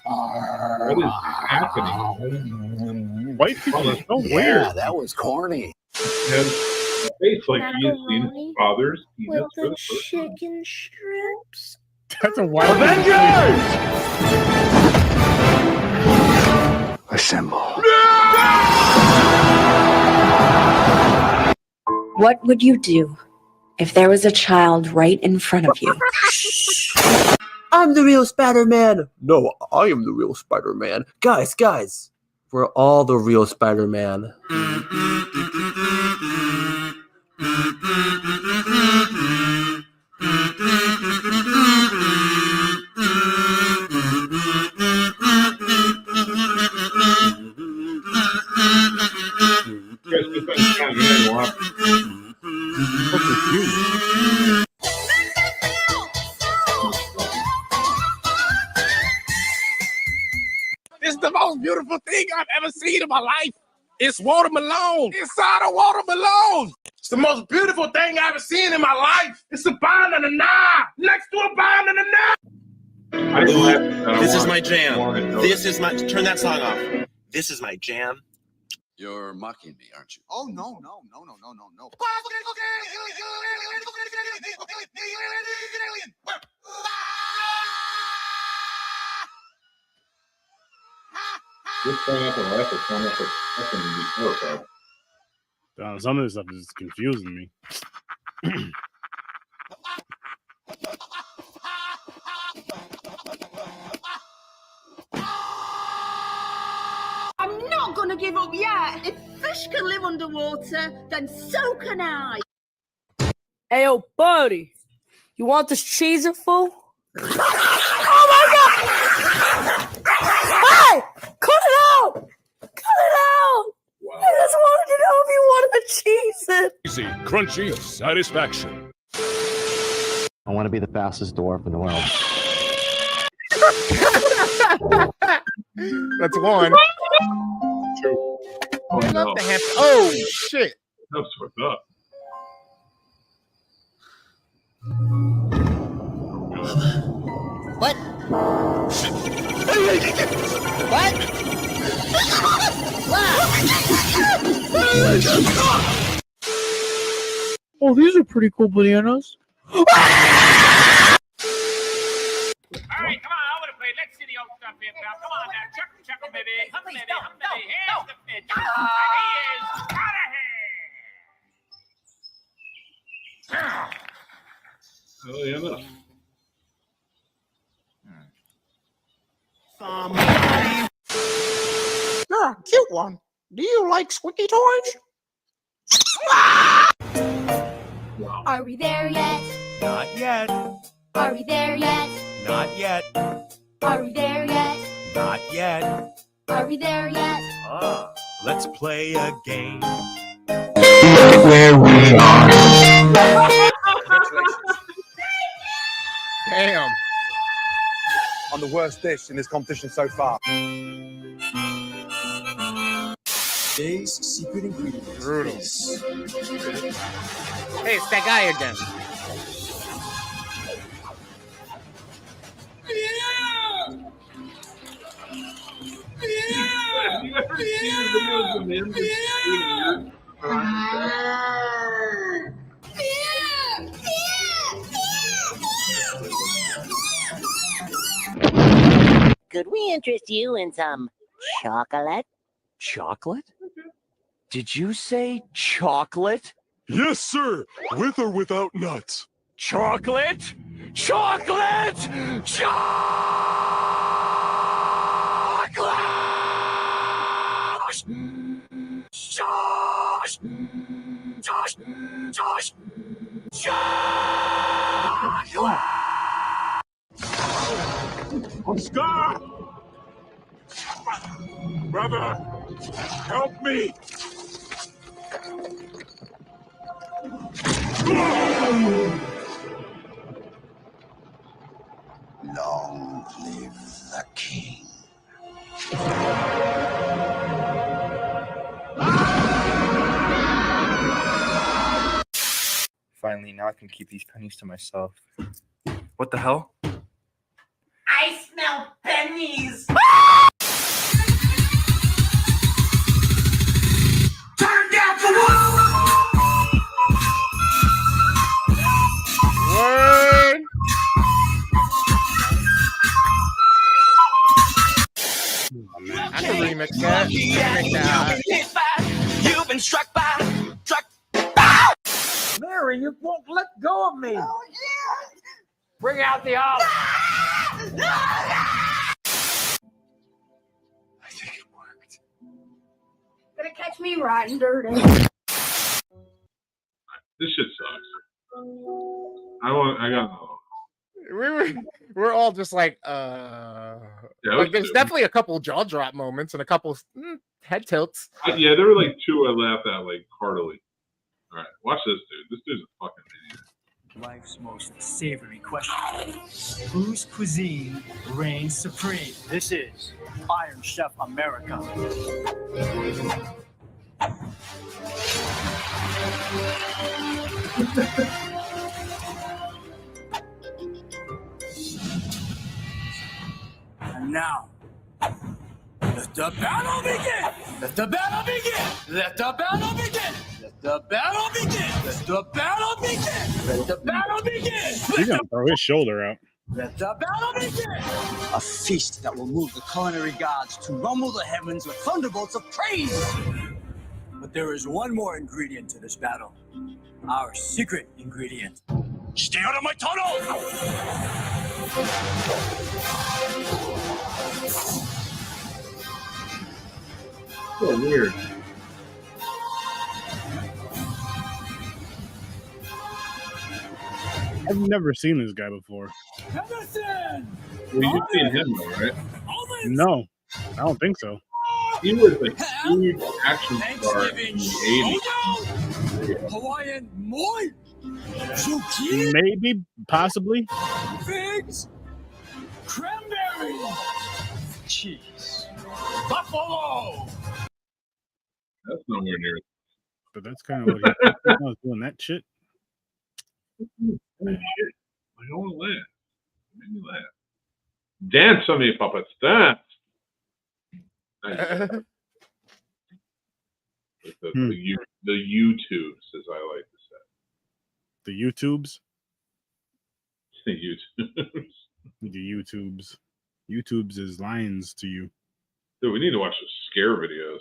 What is happening? White people are so weird. Yeah, that was corny. has a face like he has seen his father's penis with for the the first time. chicken strips. That's a wild Avengers! Assemble. What would you do if there was a child right in front of you? I'm the real Spider-Man. No, I am the real Spider-Man. Guys, we're all the real Spider-Man. This is the most beautiful thing I've ever seen in my life. It's watermelon inside a watermelon. It's the most beautiful thing I've ever seen in my life. It's a banana next to a banana. This is my jam. This is my. Turn that song off. This is my jam. You're mocking me, aren't you? Oh, no. Just trying out the laugh or trying out the fucking horrified. Some of this stuff is confusing me. I'm not gonna give up yet. If fish can live underwater, then so can I. Hey, yo, buddy, you want this cheeser, fool? Oh my God! Hey, cut it out! Cut it out! Wow. I just wanted to know if you wanted to cheese it. Easy, crunchy satisfaction. I want to be the fastest dwarf in the world. That's one. Two. Oh, no. Oh shit. That's fucked up. What? What? Oh, these are pretty cool bananas. All right, come on, over the plate. Let's see the old stuff here, pal. Come on now, chuckle, baby. Hum, baby. Here's the fish. And he is out of here. Oh, yeah, no. You're a cute one. Do you like squeaky toys? Are we there yet? Not yet. Are we there yet? Not yet. Are we there yet? Not yet. Are we there yet? Let's play a game. Where we are. Damn. I'm the worst dish in this competition so far. Today's secret ingredient. Brutal. Hey, it's that guy again. Have you ever seen videos of him just eating Could we interest you in some chocolate? Chocolate? Did you say chocolate? Yes, sir. With or without nuts. Chocolate? Chocolate! Oscar! Brother, help me! Long live the king. Finally, now I can keep these pennies to myself. What the hell? I smell pennies. Turn down for what? I can remix that. Make that. You've been struck by. Mary, you won't let go of me. Oh, yeah. Bring out the olive. I think it worked. Gonna catch me riding dirty. This shit sucks. I got no. We're all just like, like there's definitely a couple jaw drop moments and a couple head tilts. Yeah, there were like two I laughed at like heartily. All right, watch this dude. This dude's a fucking idiot. Life's most savory question. Whose cuisine reigns supreme? This is Iron Chef America. And now, let the battle begin! Let the battle begin! Let the battle begin! Let the battle begin! Let the battle begin! Let the battle begin! He's gonna throw his shoulder out. Let the battle begin! A feast that will move the culinary gods to rumble the heavens with thunderbolts of praise! But there is one more ingredient to this battle. Our secret ingredient. Stay out of my tunnel! So weird. I've never seen this guy before. Henderson! Well, you've seen him though, right? No, I don't think so. He was a huge action star in Thanksgiving the 80s. Hawaiian moi! Zucchini! Maybe, possibly. Figs! Cranberry! Cheese! Buffalo! That's nowhere near it. But that's kind of what he was doing that shit. Shit. I don't want to laugh. Make me laugh. Dance on me, puppets. Dance. The YouTubes, as I like to say. The YouTubes? The YouTubes. The YouTubes. YouTubes is lions to you. Dude, we need to watch the scare videos.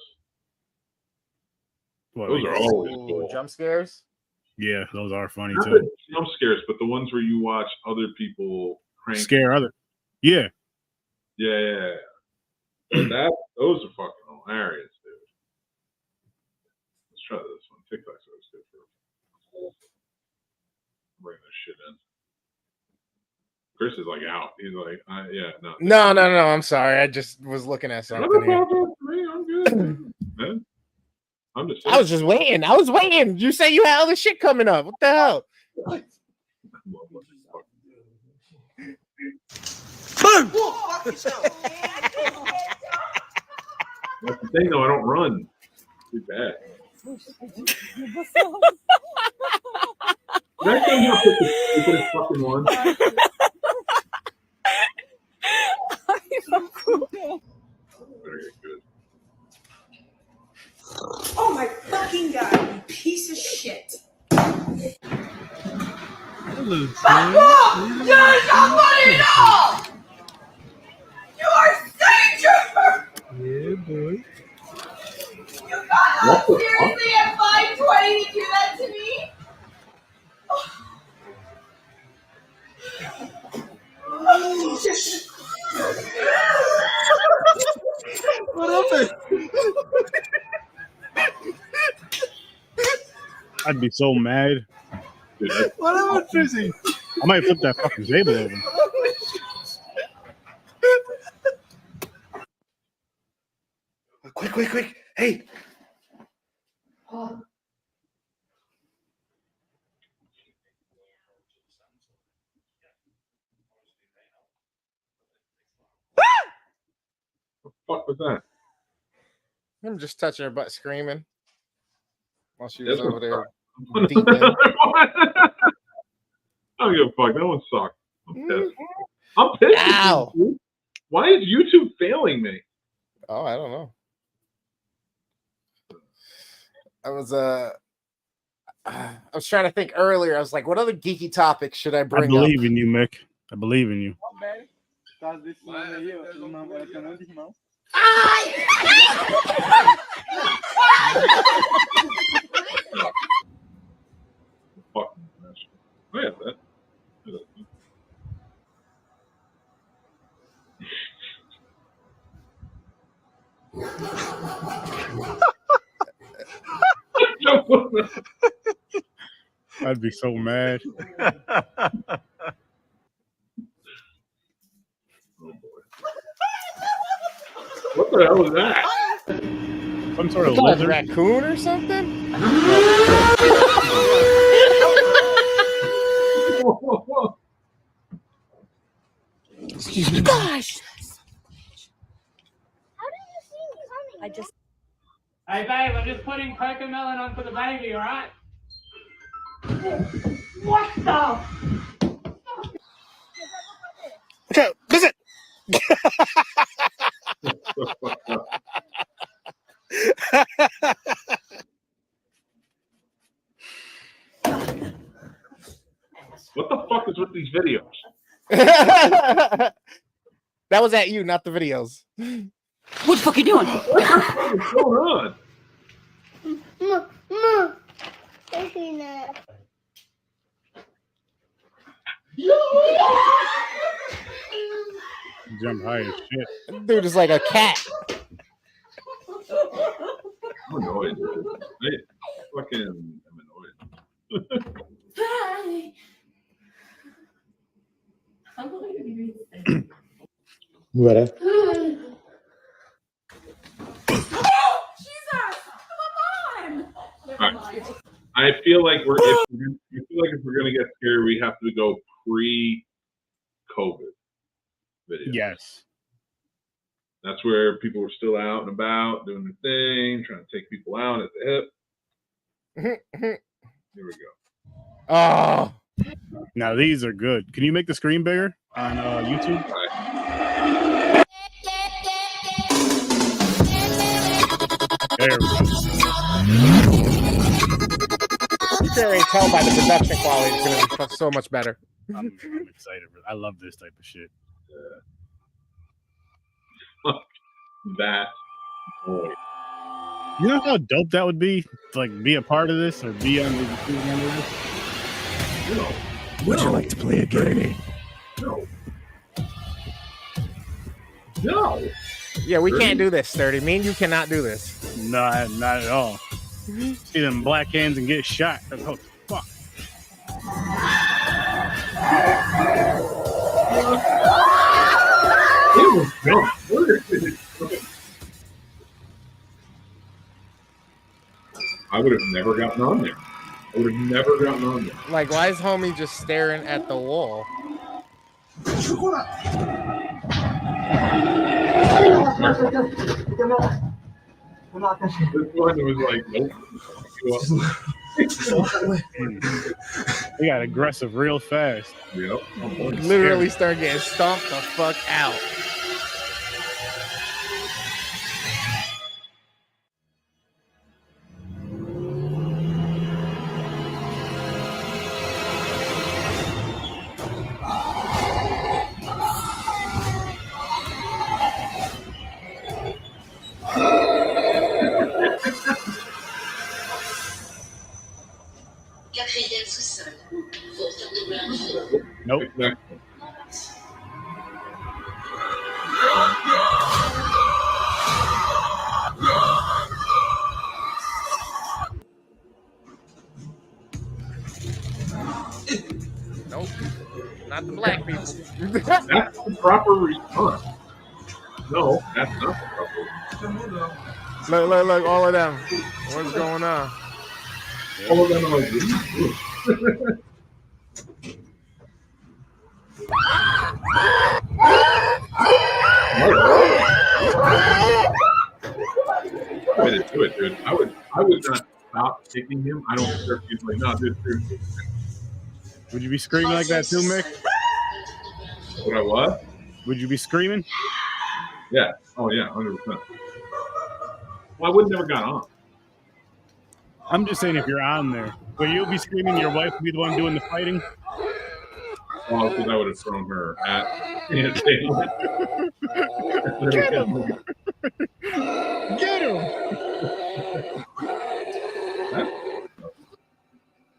What, Those like, are always cool. Jump scares? Yeah, those are funny Not too. the jump scares, but the ones where you watch other people crank. Scare other. Yeah. Yeah. Those are fucking hilarious, dude. Let's try this one. TikTok's always good for bring this shit in. Chris is like out. He's like, yeah, no. No. I'm sorry. I just was looking at something here. I'm good, man. I'm just. I was just waiting. You say you had other shit coming up. What the hell? Boom! That's the thing, though. I don't run. Too bad. That comes up with the stupidest fucking one. Better get good. Oh my fucking god, you piece of shit. Hello, You're somebody else! You are stranger! Yeah, boy. You got up seriously at 5:20 to do that to me? What happened? I'd be so mad. What happened, Trizzy? I might flip that fucking table over. Quick. Hey. What the fuck was that? I'm just touching her butt, screaming while she was This over one there. sucked. Deep in. I don't give a fuck. That one sucked. I'm pissed. I'm pissed. Ow. Dude. Why is YouTube failing me? Oh, I don't know. I was trying to think earlier. I was like, what other geeky topics should I I bring up? believe in you, Mick. I believe in you. Fuck. Oh, yeah, that. I'd be so mad. Oh boy. What the hell was that? Some sort of Like a lizard. raccoon or something? Excuse me. Gosh. I just. Hey, babe, I'm just putting cocomelon on for the baby, all right? What the? Visit. What the fuck is with these videos? That was at you, not the videos. What the fuck are you doing? What's going on? Jump high as shit. Dude is like a cat. I'm annoyed. I fucking am annoyed. Ready? I feel like if we're gonna get scared, we have to go pre-COVID video. Yes. That's where people were still out and about doing their thing, trying to take people out at the hip. Here we go. Oh. Now these are good. Can you make the screen bigger on YouTube? There we go. You can already tell by the production quality it's going to be so much better. I'm excited. I love this type of shit. Fuck that boy. You know how dope that would be to like be a part of this or be on the this? No. Would you like to play a game? No. No. Yeah, we can't do this, Sturdy. Me and you cannot do this. No, not at all. See them black hands and get shot. Oh, fuck. I would have never gotten on there. I would have never gotten on there. Like, why is homie just staring at the wall? This one was like, nope. They got aggressive real fast. Yep. Literally start getting stomped the fuck out. Nope. Nope. Not the black people. That's the proper response. No, that's not the proper response. Look, all of them. What's going on? All of them are like, way to do it, dude. I would not stop kicking him. I don't care if he's like, no, dude. Would you be screaming like that too, Mick? Would I what? Would you be screaming? Yeah. Oh yeah, 100%. Well, I would never got on. I'm just saying if you're on there. Will you be screaming? Your wife will be the one doing the fighting? Well, because I would have thrown her at the Get him!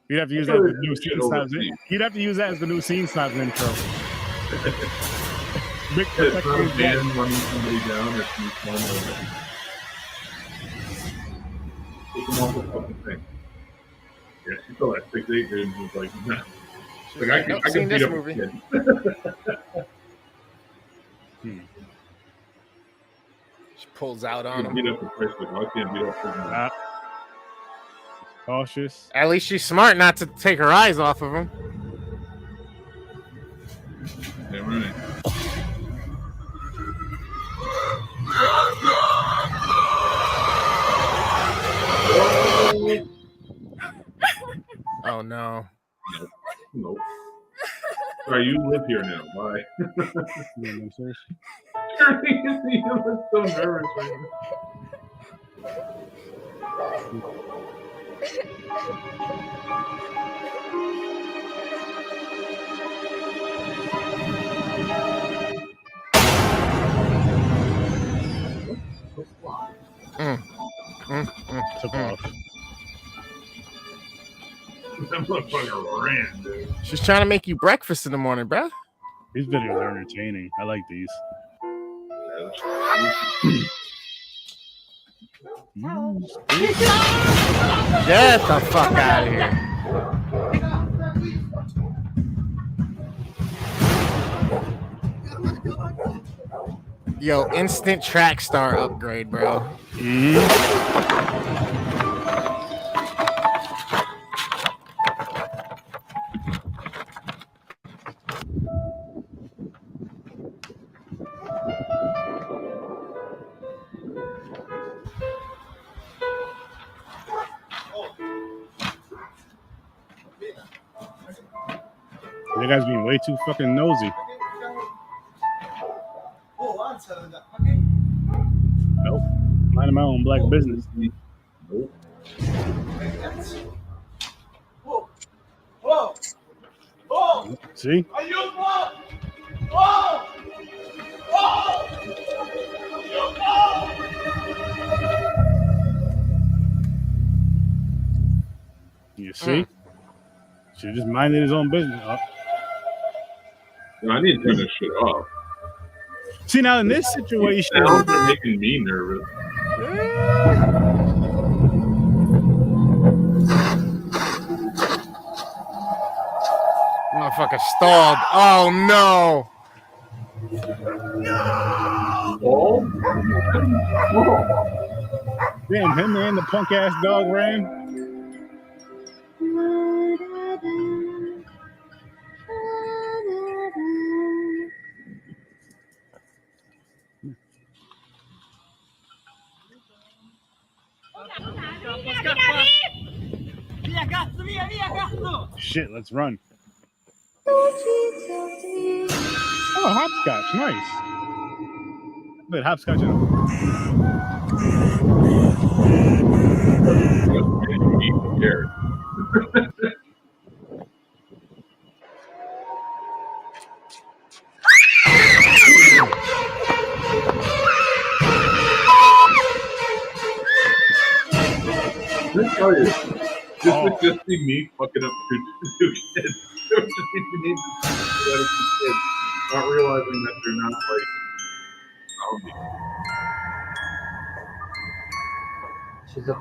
You'd have to use that as the new Scene Snobs. You'd have to use that as the new Scene Snobs intro. Mick It's not a man running somebody down. It's you falling over. Take him off the fucking thing. Yeah, she saw that 6'8" dude and was like, nah. Like, I can beat up a kid. She pulls out on him. Beat up a person. I can't beat up a person. Cautious. At least she's smart not to take her eyes off of him. Yeah, right. Oh no. Nope. Sorry, you live here now. Bye. You look so nervous right Took off. That motherfucker ran, dude. She's trying to make you breakfast in the morning, bruh. These videos are entertaining. I like these. Get the fuck out of here. Yo, instant track star upgrade, bro. You guys being way too fucking nosy. Nope. Minding my own black business. Nope. See? You see? Should just minded his own business. I need to turn this shit off. See, now in this situation, They're making me nervous. Motherfucker stalled. Oh no. Damn, him and the punk ass dog ran. Shit, let's run. Oh, hopscotch, nice. Wait, hopscotch. This would just be me fucking up two kids. It would just be me kids, not realizing that they're not like zombie. She's a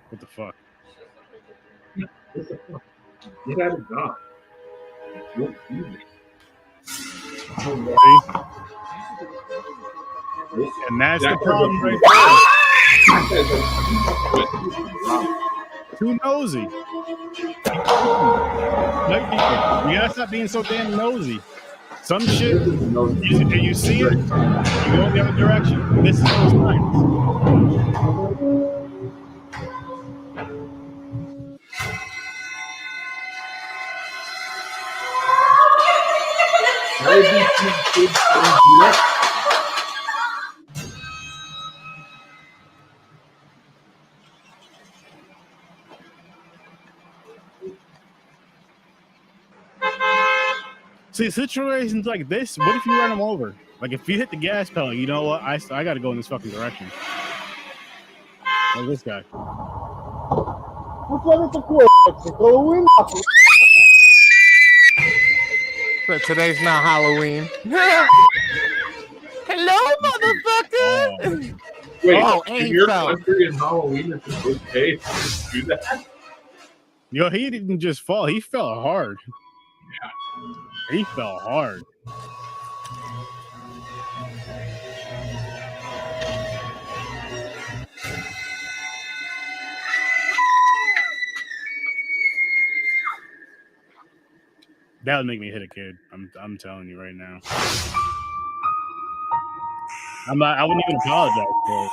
What the fuck? You had a dog. Don't see me. And that's the problem right there. Too nosy. Like, you gotta stop being so damn nosy. Some shit, you see it, you go the other direction. This is those times. See, situations like this, what if you run them over? Like if you hit the gas pedal, you know what? I got to go in this fucking direction. Like this guy. But today's not Halloween. Hello, motherfucker. Wait, oh, and in he your fell. country in Halloween, it's okay to do that? Yo, he didn't just fall. He fell hard. Yeah. He fell hard. That would make me hit a kid. I'm telling you right now. I wouldn't even apologize for it.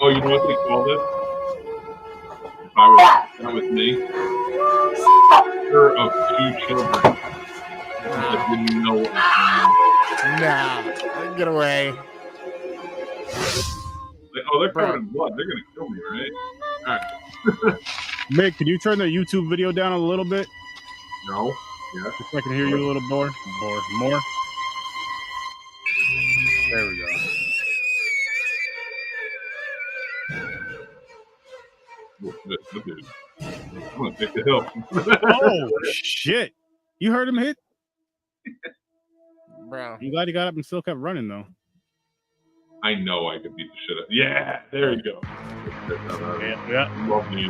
Oh, you know what they call this? If that was me. Of 2 children. I didn't know what was going on. Nah, get away. Like, oh, they're covered in blood. They're gonna kill me, right? All right. Mick, can you turn the YouTube video down a little bit? No. Yeah. Just so I can hear you a little more. More. There we go. I'm gonna take the hill. Oh shit! You heard him hit? Bro. I'm glad he got up and still kept running though. I know I could beat the shit out. Yeah, there you go. Yeah.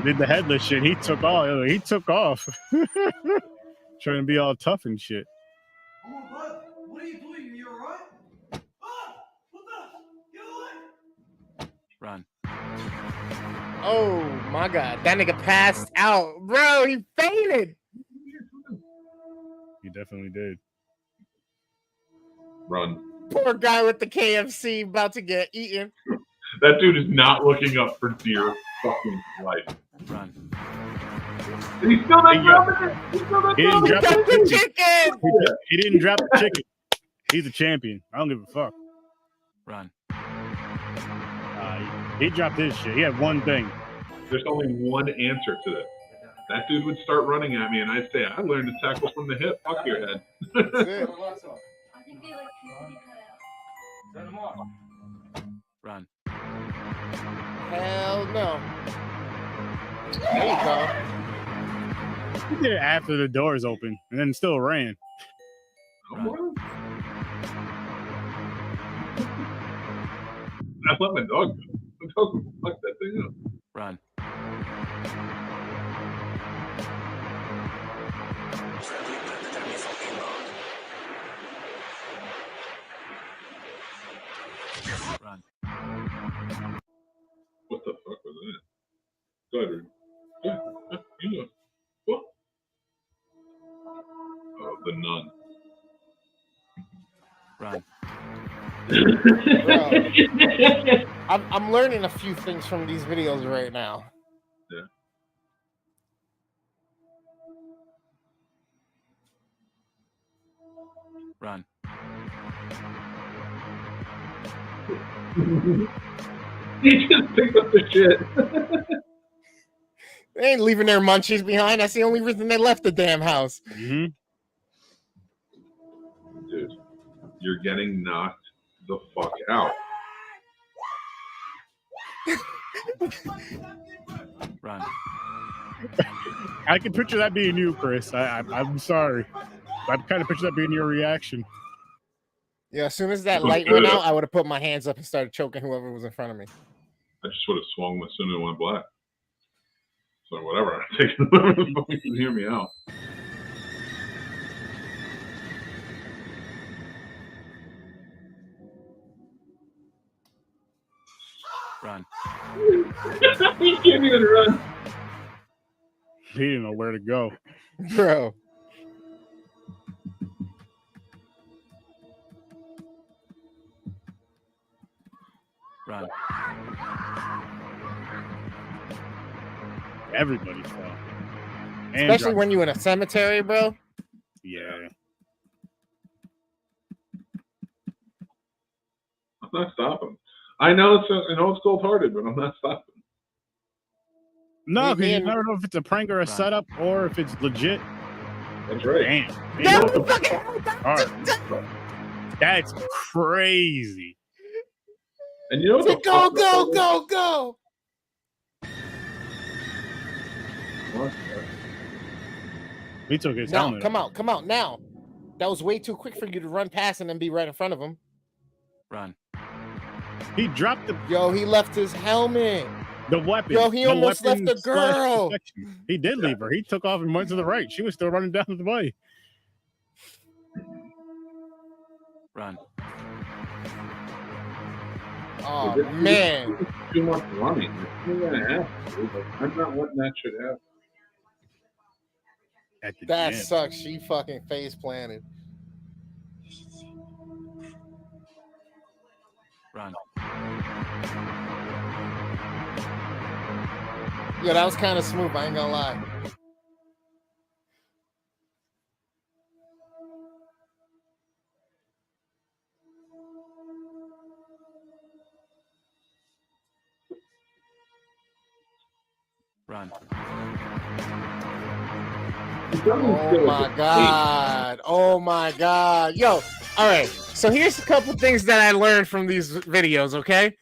Did the headless shit. He took off. Trying to be all tough and shit. Oh, bud, what are you doing? Are you alright? Ah! What the? Get away! Run. Oh my god, that nigga passed out, bro. He fainted. He definitely did. Run. Poor guy with the KFC about to get eaten. That dude is not looking up for dear fucking life. Run. He's still not dropping it. He's still not He didn't drop Got the the chicken. chicken. He didn't drop the chicken. He's a champion. I don't give a fuck. Run. He dropped his shit. He had one thing. There's only one answer to this. That dude would start running at me, and I'd say, I learned to tackle from the hip. Fuck your head. Run. Hell no. There you go. He did it after the doors open and then still ran. Run. I let my dog go. My dog would fuck that thing up. Run. Run. What the fuck was that? Go ahead, Rudy. Go ahead. You know. What? Oh, the nun. Run. Bro, I'm learning a few things from these videos right now. Yeah. Run. He just picked up the shit. They ain't leaving their munchies behind. That's the only reason they left the damn house. Mm-hmm. Dude, you're getting knocked the fuck out. Run. I can picture that being you, Chris. I'm sorry. I kind of picture that being your reaction. Yeah, as soon as that light went out, I would have put my hands up and started choking whoever was in front of me. I just would have swung as soon as it went black. So whatever, I'm taking whoever the fuck can hear me out. Run. He can't even run. He didn't know where to go. Bro. Run. Everybody fell. Especially when you're in a cemetery, bro. Yeah. I'm not stopping. I know it's cold-hearted, but I'm not stopping. No, because you never know if it's a prank or a setup or if it's legit. That's right. Damn. That's crazy. And you know what? Go! He took his Now, helmet. come out now. That was way too quick for you to run past and then be right in front of him. Run. He dropped the. Yo, he left his helmet. The weapon. Yo, he almost left the girl. He did leave her. He took off and went to the right. She was still running down the way. Run. Oh man. Too much running. It's not gonna happen. I'm not letting that shit happen. That sucks. She fucking face planted. Run. Yeah, that was kind of smooth. I ain't gonna lie. Run. Oh my god. Oh my god. Yo, all right. So here's a couple things that I learned from these videos, okay?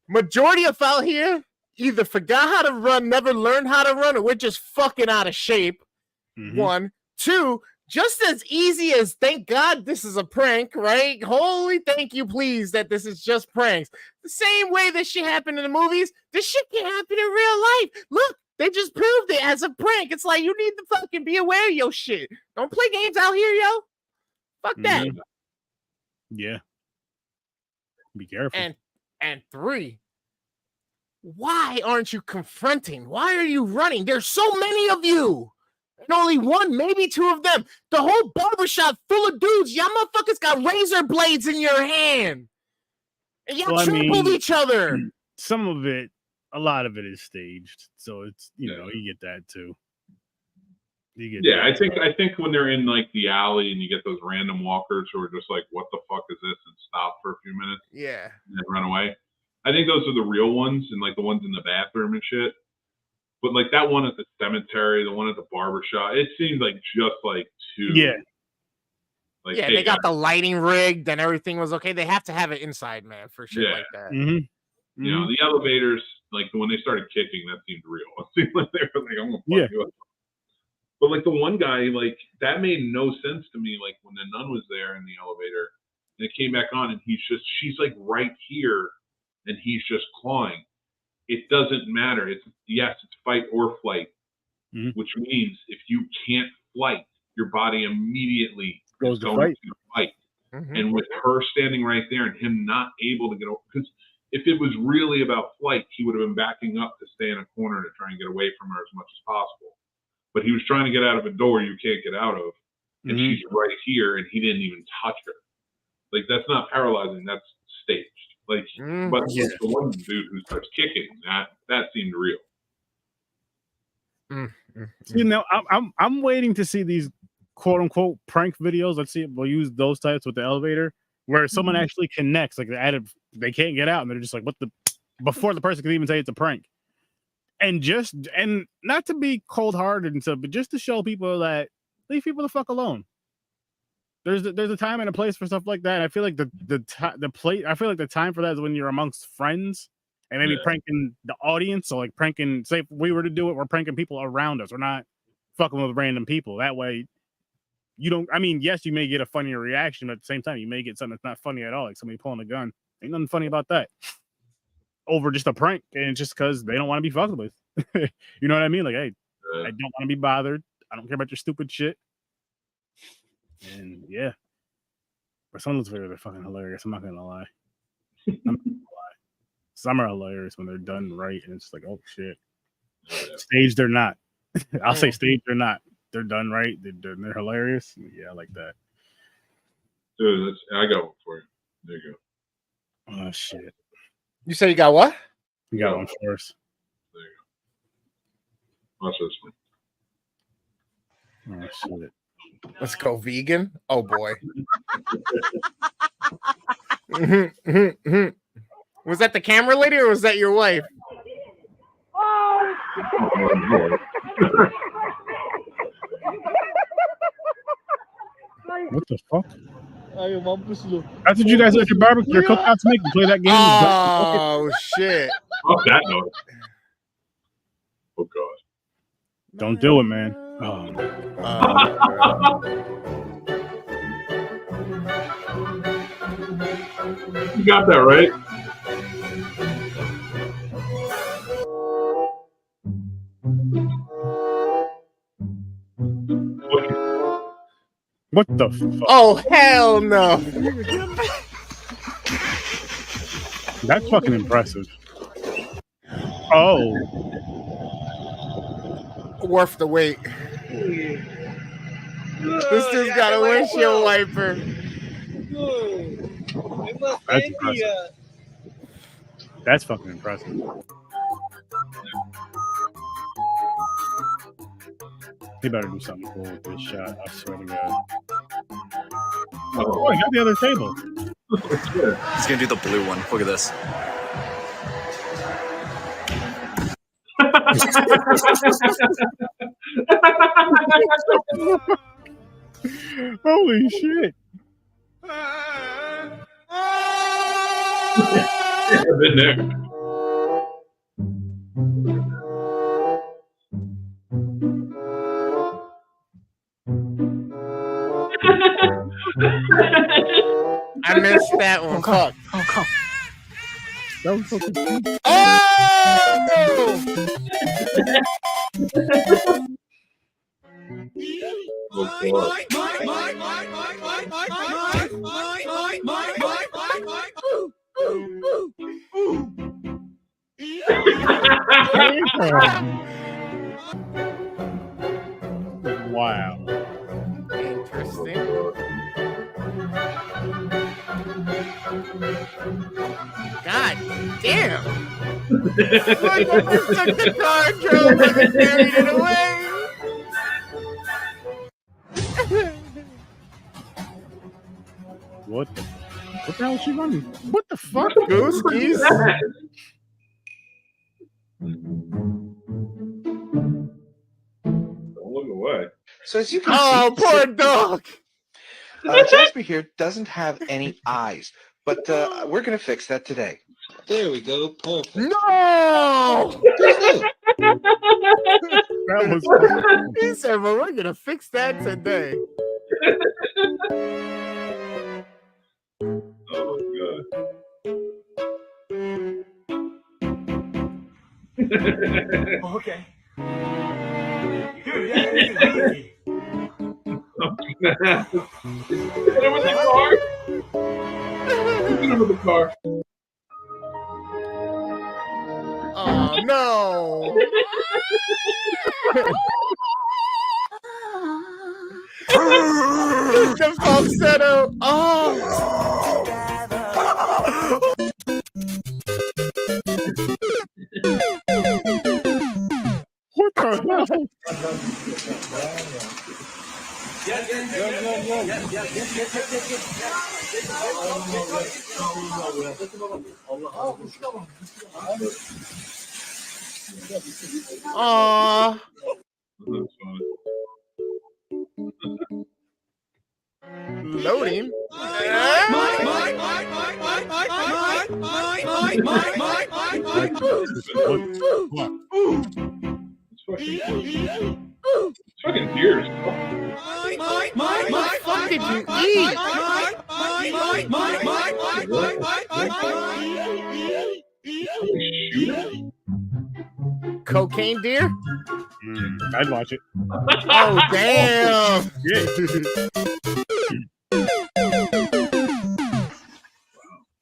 Majority of out here either forgot how to run, never learned how to run, or we're just fucking out of shape. Mm-hmm. 1. 2, just as easy as thank God this is a prank, right? Holy thank you, please, that this is just pranks. The same way this shit happened in the movies, this shit can happen in real life. Look, they just proved it as a prank. It's like you need to fucking be aware of your shit. Don't play games out here, yo. Fuck that. Yeah. Be careful. And 3, why aren't you confronting? Why are you running? There's so many of you. And only 1, maybe 2 of them. The whole barbershop full of dudes. Y'all motherfuckers got razor blades in your hand. And y'all trampled each other. Some of it, a lot of it is staged. So it's, you know, you get that too. I think when they're in like the alley and you get those random walkers who are just like, what the fuck is this? And stop for a few minutes. Yeah. And then run away. I think those are the real ones and like the ones in the bathroom and shit. But like that one at the cemetery, the one at the barbershop, it seemed like just like two. Yeah. Like, yeah, hey, they got the lighting rigged and everything was okay. They have to have it inside, man, for shit like that. Mm-hmm. You know, the elevators, like when they started kicking, that seemed real. It seemed like they were like, I'm gonna fuck you up. But like the one guy, like that made no sense to me. Like when the nun was there in the elevator and it came back on and she's like right here and he's just clawing. It doesn't matter. It's fight or flight, which means if you can't flight, your body immediately goes to going fight. to fight. And with her standing right there and him not able to get over, because if it was really about flight, he would have been backing up to stay in a corner to try and get away from her as much as possible. But he was trying to get out of a door you can't get out of, and she's right here, and he didn't even touch her. Like that's not paralyzing. That's staged. Like, but the one dude who starts kicking, that seemed real. You know, I'm waiting to see these quote unquote prank videos. Let's see, we'll use those types with the elevator where someone actually connects. Like they can't get out, and they're just like, "What the?" Before the person can even say it's a prank, and not to be cold hearted and stuff, but just to show people that leave people the fuck alone. There's a time and a place for stuff like that. I feel like I feel like the time for that is when you're amongst friends and maybe pranking the audience. So like pranking, say if we were to do it, we're pranking people around us. We're not fucking with random people. That way you don't, I mean, yes, you may get a funnier reaction, but at the same time, you may get something that's not funny at all. Like somebody pulling a gun. Ain't nothing funny about that. Over just a prank. And it's just because they don't want to be fucked with. You know what I mean? Like, hey, I don't want to be bothered. I don't care about your stupid shit. And yeah, but some of those videos are fucking hilarious. I'm not gonna lie. Some are hilarious when they're done right, and it's like, oh shit. Staged or not, I'll say staged or not. They're done right. They're hilarious. Yeah, I like that. Dude, I got one for you. There you go. Oh shit. You say you got what? You got one first. There you go. Watch this one. Oh shit. Let's go vegan. Oh boy. Was that the camera lady or was that your wife? What the fuck? That's what you guys at your barbecue, your cookouts make. You play that game. Oh shit! Fuck that noise. Oh god. Don't do it, man. Oh. You got that right. What the fuck? Oh hell no! That's fucking impressive. Oh, worth the wait. This dude's got a windshield wiper. that's impressive. That's fucking impressive. He better do something cool with this shot. I swear to God. Oh, I got the other table. He's gonna do the blue one. Look at this. Holy shit. I've been there. I missed that one. Fuck. Oh, come. That was fucking cool. Oh! Wow. Interesting. God damn. Like I just took the car, drove it, and carried it away. What the hell is she running? What the fuck? Gooskies? Don't look away. So as you can Oh, see, poor dog. Jasper here doesn't have any eyes, but we're gonna fix that today. There we go. Perfect. No! That was He said, well, we're gonna fix that today. Oh god. Okay. Get him in the car. Get him in the car. Oh no! The falsetto. Oh. What the hell? Aww. Loading. It's fucking tears. What the fuck did you eat? Cocaine deer? I'd watch it. Oh, damn. Yeah.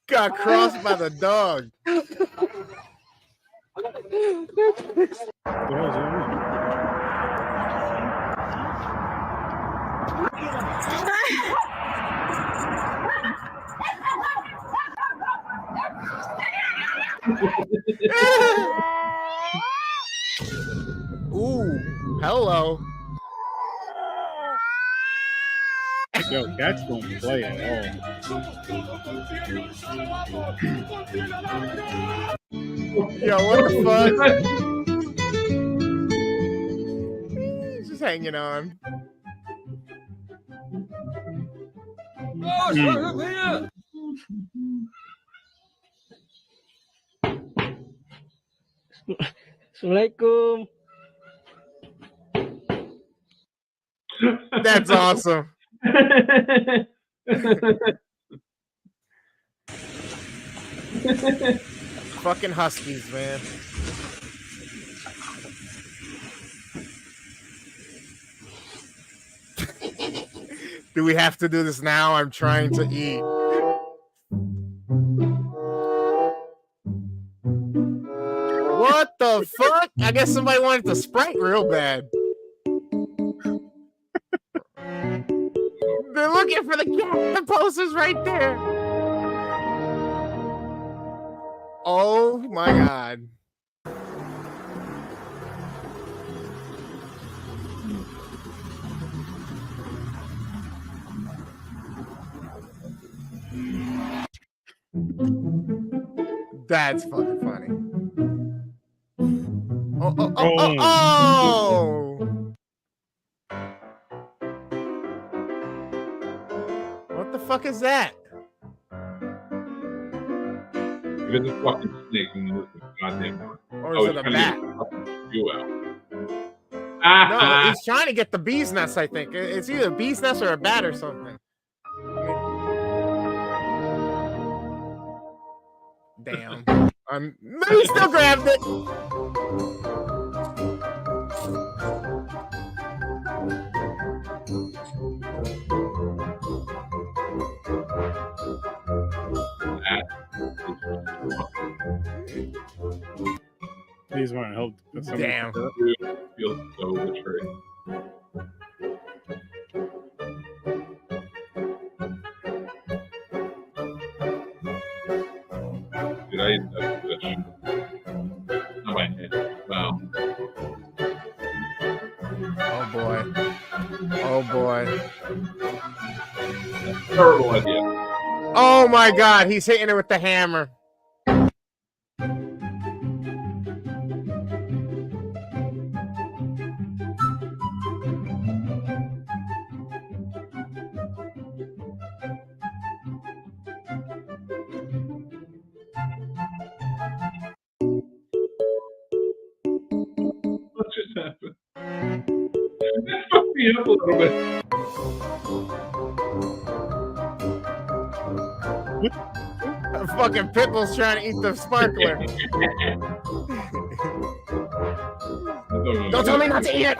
Got crossed by the dog. Ooh, hello. Yo, cats don't play at all. Yo, what the fuck? He's just hanging on. Assalamualaikum. That's awesome. Fucking Huskies, man. Do we have to do this now? I'm trying to eat. What the fuck? I guess somebody wanted to Sprite real bad. They're looking for the cat posters right there. Oh my god. That's fucking funny. Oh! What the fuck is that? Because it's fucking snake and this is goddamn one. Or is it a bat? You out. No, he's trying to get the bee's nest, I think. It's either a bee's nest or a bat or something. Damn. He still grabbed it. Please want to help. Damn. Feels so betrayed. Did I eat that fish? Not my hand. Wow. Oh boy. Oh boy. Terrible idea. Oh my god, he's hitting it with the hammer. What just happened? That fucked me up a little bit. Fucking Pitbull's trying to eat the sparkler. Don't tell me not to eat it.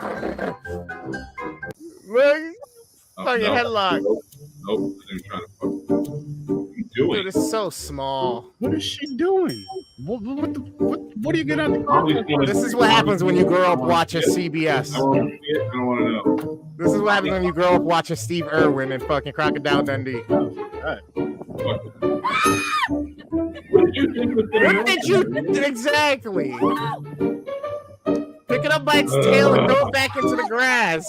Look, fucking headlock. Nope. I'm trying to fuck. What are you doing? Dude, it's so small. What is she doing? What do you get on the This is what happens when you grow up watching CBS. I don't want to know. This is what happens when you grow up watching Steve Irwin and fucking Crocodile Dundee. What did you think was going on? What did you exactly? Pick it up by its tail and throw it back into the grass.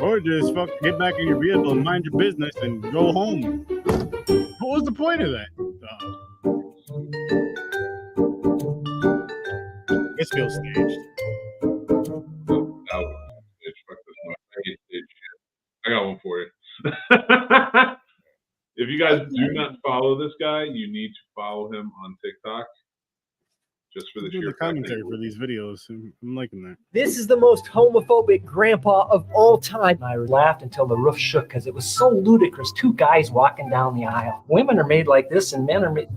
Or just get back in your vehicle and mind your business and go home. What was the point of that? It feels staged. I got one for you. If you guys do not follow this guy, you need to follow him on TikTok. Just for the sheer commentary for these videos. I'm liking that. This is the most homophobic grandpa of all time. I laughed until the roof shook because it was so ludicrous. Two guys walking down the aisle. Women are made like this and men are made...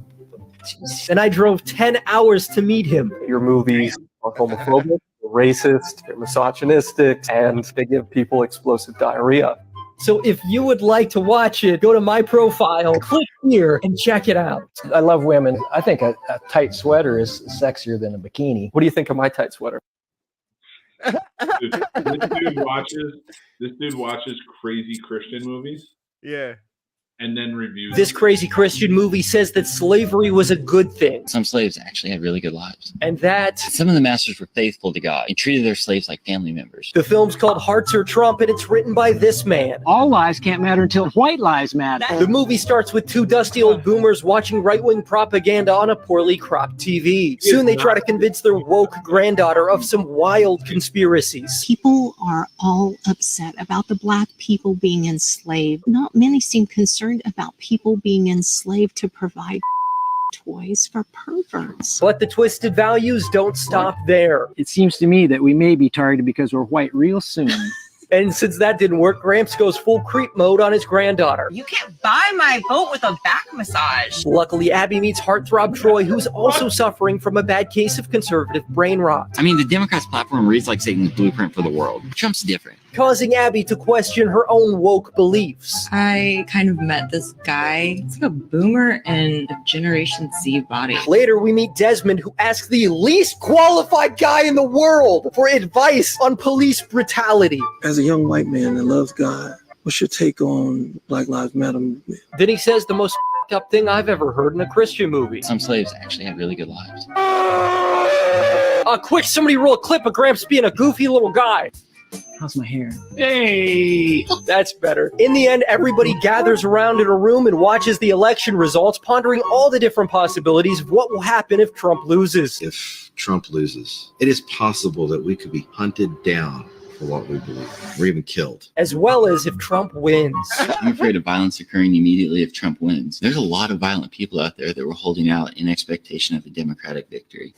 And I drove 10 hours to meet him. Your movies are homophobic, they're racist, they're misogynistic, and they give people explosive diarrhea. So if you would like to watch it, go to my profile, click here, and check it out. I love women. I think a tight sweater is sexier than a bikini. What do you think of my tight sweater? This dude watches crazy Christian movies. Yeah. and then review This crazy Christian movie says that slavery was a good thing. Some slaves actually had really good lives. And that some of the masters were faithful to God and treated their slaves like family members. the film's called Hearts Are Trump, and it's written by this man. All lives can't matter until white lives matter. The movie starts with two dusty old boomers watching right-wing propaganda on a poorly cropped TV. Soon they try to convince their woke granddaughter of some wild conspiracies. People are all upset about the black people being enslaved. Not many seem concerned about people being enslaved to provide toys for perverts. But the twisted values don't stop there. It seems to me that we may be targeted because we're white real soon. And since that didn't work, Gramps goes full creep mode on his granddaughter. You can't buy my vote with a back massage. Luckily, Abby meets heartthrob Troy, who's also suffering from a bad case of conservative brain rot. I mean, the Democrats' platform reads like Satan's blueprint for the world. Trump's different. Causing Abby to question her own woke beliefs. I kind of met this guy. It's like a boomer in a Generation Z body. Later, we meet Desmond, who asks the least qualified guy in the world for advice on police brutality. As a young white man that loves God, what's your take on Black Lives Matter movement? Then he says the most up thing I've ever heard in a Christian movie. Some slaves actually had really good lives. Quick, somebody roll a clip of Gramps being a goofy little guy. How's my hair? Hey, that's better. In the end, everybody gathers around in a room and watches the election results, pondering all the different possibilities of what will happen if Trump loses. If Trump loses, it is possible that we could be hunted down for what we believe, or even killed. As well as if Trump wins. I'm afraid of violence occurring immediately if Trump wins. There's a lot of violent people out there that were holding out in expectation of a Democratic victory.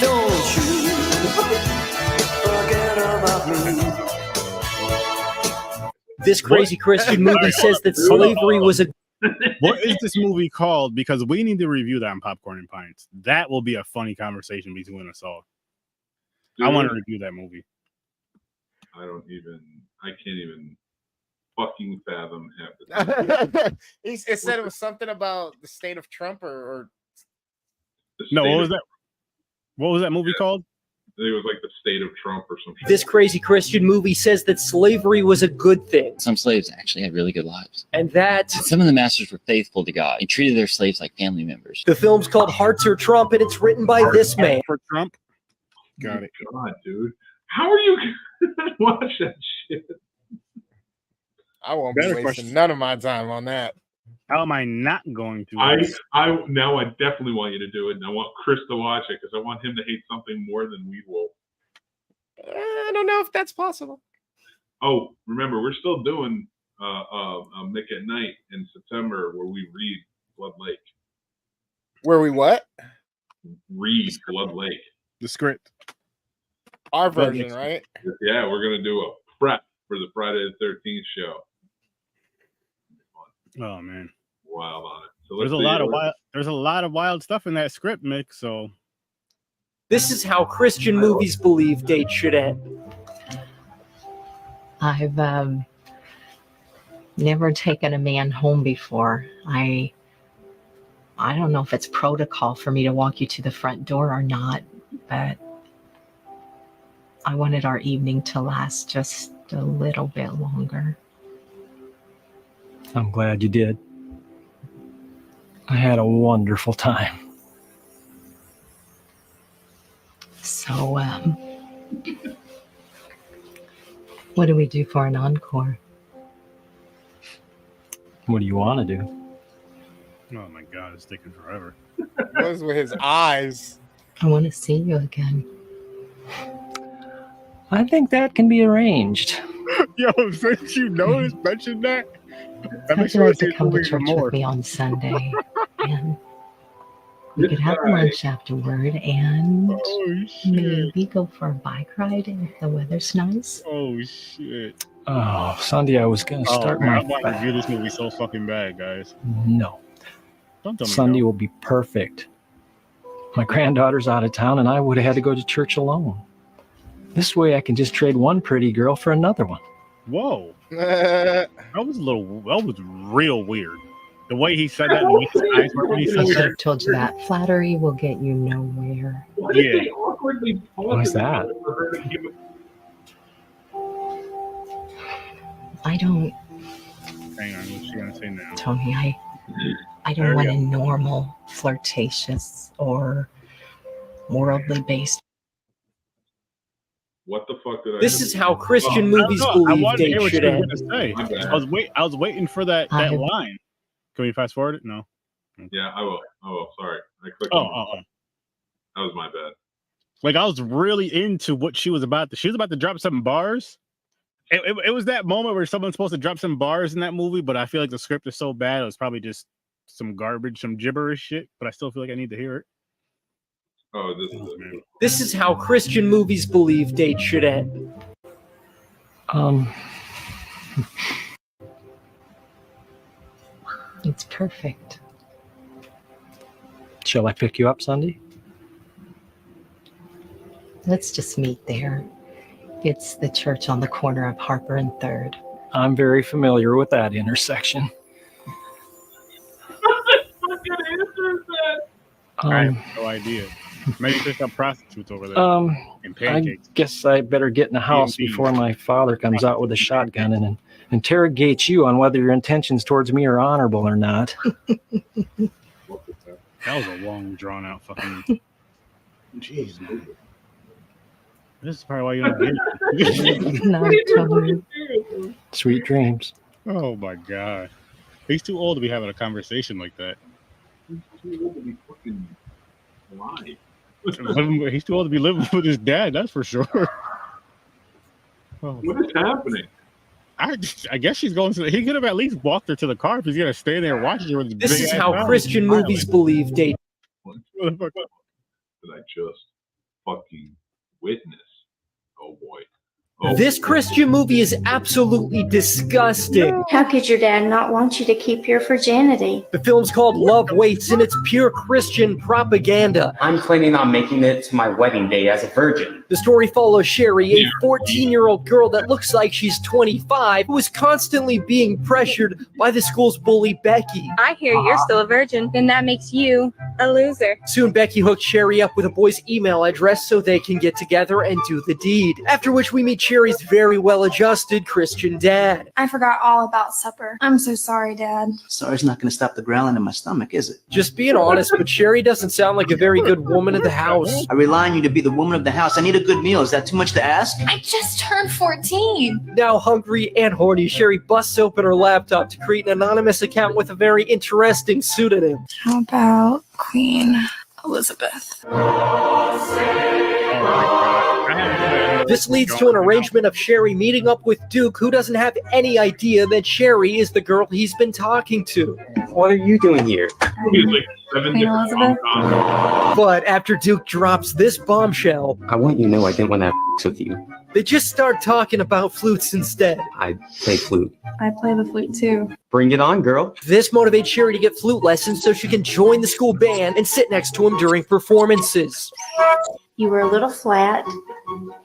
Don't you forget about me. This crazy Christian movie says that slavery was a... What is this movie called? Because we need to review that on Popcorn and Pints. That will be a funny conversation between us all. I want to review that movie. I can't even fucking fathom half the It said it was something about the state of Trump or no, what was that? What was that movie called? It was like the state of Trump or something. This crazy Christian movie says that slavery was a good thing. Some slaves actually had really good lives. And that some of the masters were faithful to God and treated their slaves like family members. The film's called Hearts Are Trump, and it's written by this man. For Trump? Got it. God, dude. How are you gonna watch that shit? I won't be wasting none of my time on that. How am I not going to? I now I definitely want you to do it, and I want Chris to watch it because I want him to hate something more than we will. I don't know if that's possible. Oh, remember, we're still doing Mick Nite in September where we read Blood Lake. Where we what? Read Blood Lake. The script. Our version, right? Yeah, we're gonna do a prep for the Friday the 13th show. Oh man, wild on it. So there's a lot of wild stuff in that script, Mick. So this is how Christian movies believe dates should end. I've never taken a man home before. I don't know if it's protocol for me to walk you to the front door or not, but I wanted our evening to last just a little bit longer. I'm glad you did. I had a wonderful time. So, what do we do for an encore? What do you want to do? oh my God, it's taking forever. What was with his eyes? I want to see you again. I think that can be arranged. Yo, since you mentioned that, I'd like to come to church with me on Sunday, and we could have lunch afterward, and maybe go for a bike ride if the weather's nice. Oh shit! Oh, Sunday I was gonna start man, my. I want to review this movie so fucking bad, guys. No, don't tell me Sunday no. will be perfect. My granddaughter's out of town, and I would have had to go to church alone. This way, I can just trade one pretty girl for another one. Whoa, that was real weird. The way he said that, the way his eyes were when he said I should that. have told you that. Flattery will get you nowhere. Yeah. What's that? I don't Hang on, what's she gonna say now? Tony, I don't want a normal, flirtatious, or worldly based. What the fuck did I? This just- is how Christian I movies don't know. I believe wanted to they hear what she should was end. gonna say. My bad. I was waiting for that line. Can we fast forward it? No. Yeah, I will. Sorry, I clicked. Oh. That was my bad. Like I was really into what she was about to. She was about to drop some bars. It was that moment where someone's supposed to drop some bars in that movie, but I feel like the script is so bad it was probably just some garbage, some gibberish shit. But I still feel like I need to hear it. Oh, this is it. This is how Christian movies believe dates should end. It's perfect. Shall I pick you up Sunday? Let's just meet there. It's the church on the corner of Harper and 3rd. I'm very familiar with that intersection. I have no idea. Maybe there's some prostitutes over there. I And pancakes. guess I better get in the house before my father comes out with a shotgun and interrogates you on whether your intentions towards me are honorable or not. That was a long, drawn out fucking. Jeez, man. This is probably why you don't get it. Sweet dreams. Oh my god. He's too old to be having a conversation like that. He's too old to be fucking alive. He's too old to be living with his dad, that's for sure. Oh, What is happening? I guess she's going to. He could have at least walked her to the car if he's gonna stay there watching her with his This big is ass how mouth. Christian movies believe dates. What did I just fucking witness? Oh boy. This Christian movie is absolutely disgusting. How could your dad not want you to keep your virginity? The film's called Love Waits, and it's pure Christian propaganda. I'm planning on making it to my wedding day as a virgin. The story follows Sherry, a 14-year-old girl that looks like she's 25, who is constantly being pressured by the school's bully, Becky. I hear you're still a virgin, then that makes you a loser. Soon, Becky hooks Sherry up with a boy's email address so they can get together and do the deed. After which we meet Sherry's very well-adjusted Christian dad. I forgot all about supper. I'm so sorry, Dad. Sorry's not going to stop the growling in my stomach, is it? Just being honest, but Sherry doesn't sound like a very good woman of the house. I rely on you to be the woman of the house. I need a good meal. Is that too much to ask? I just turned 14. Now hungry and horny, Sherry busts open her laptop to create an anonymous account with a very interesting pseudonym. How about Queen Elizabeth? This leads to an arrangement of Sherry meeting up with Duke, who doesn't have any idea that Sherry is the girl he's been talking to. What are you doing here? He's like 7 Queen different Elizabeth? rom-coms. But after Duke drops this bombshell, I want you to know I didn't want to have with you. they just start talking about flutes instead. I play flute. I play the flute too. Bring it on, girl. This motivates Sherry to get flute lessons so she can join the school band and sit next to him during performances. You were a little flat,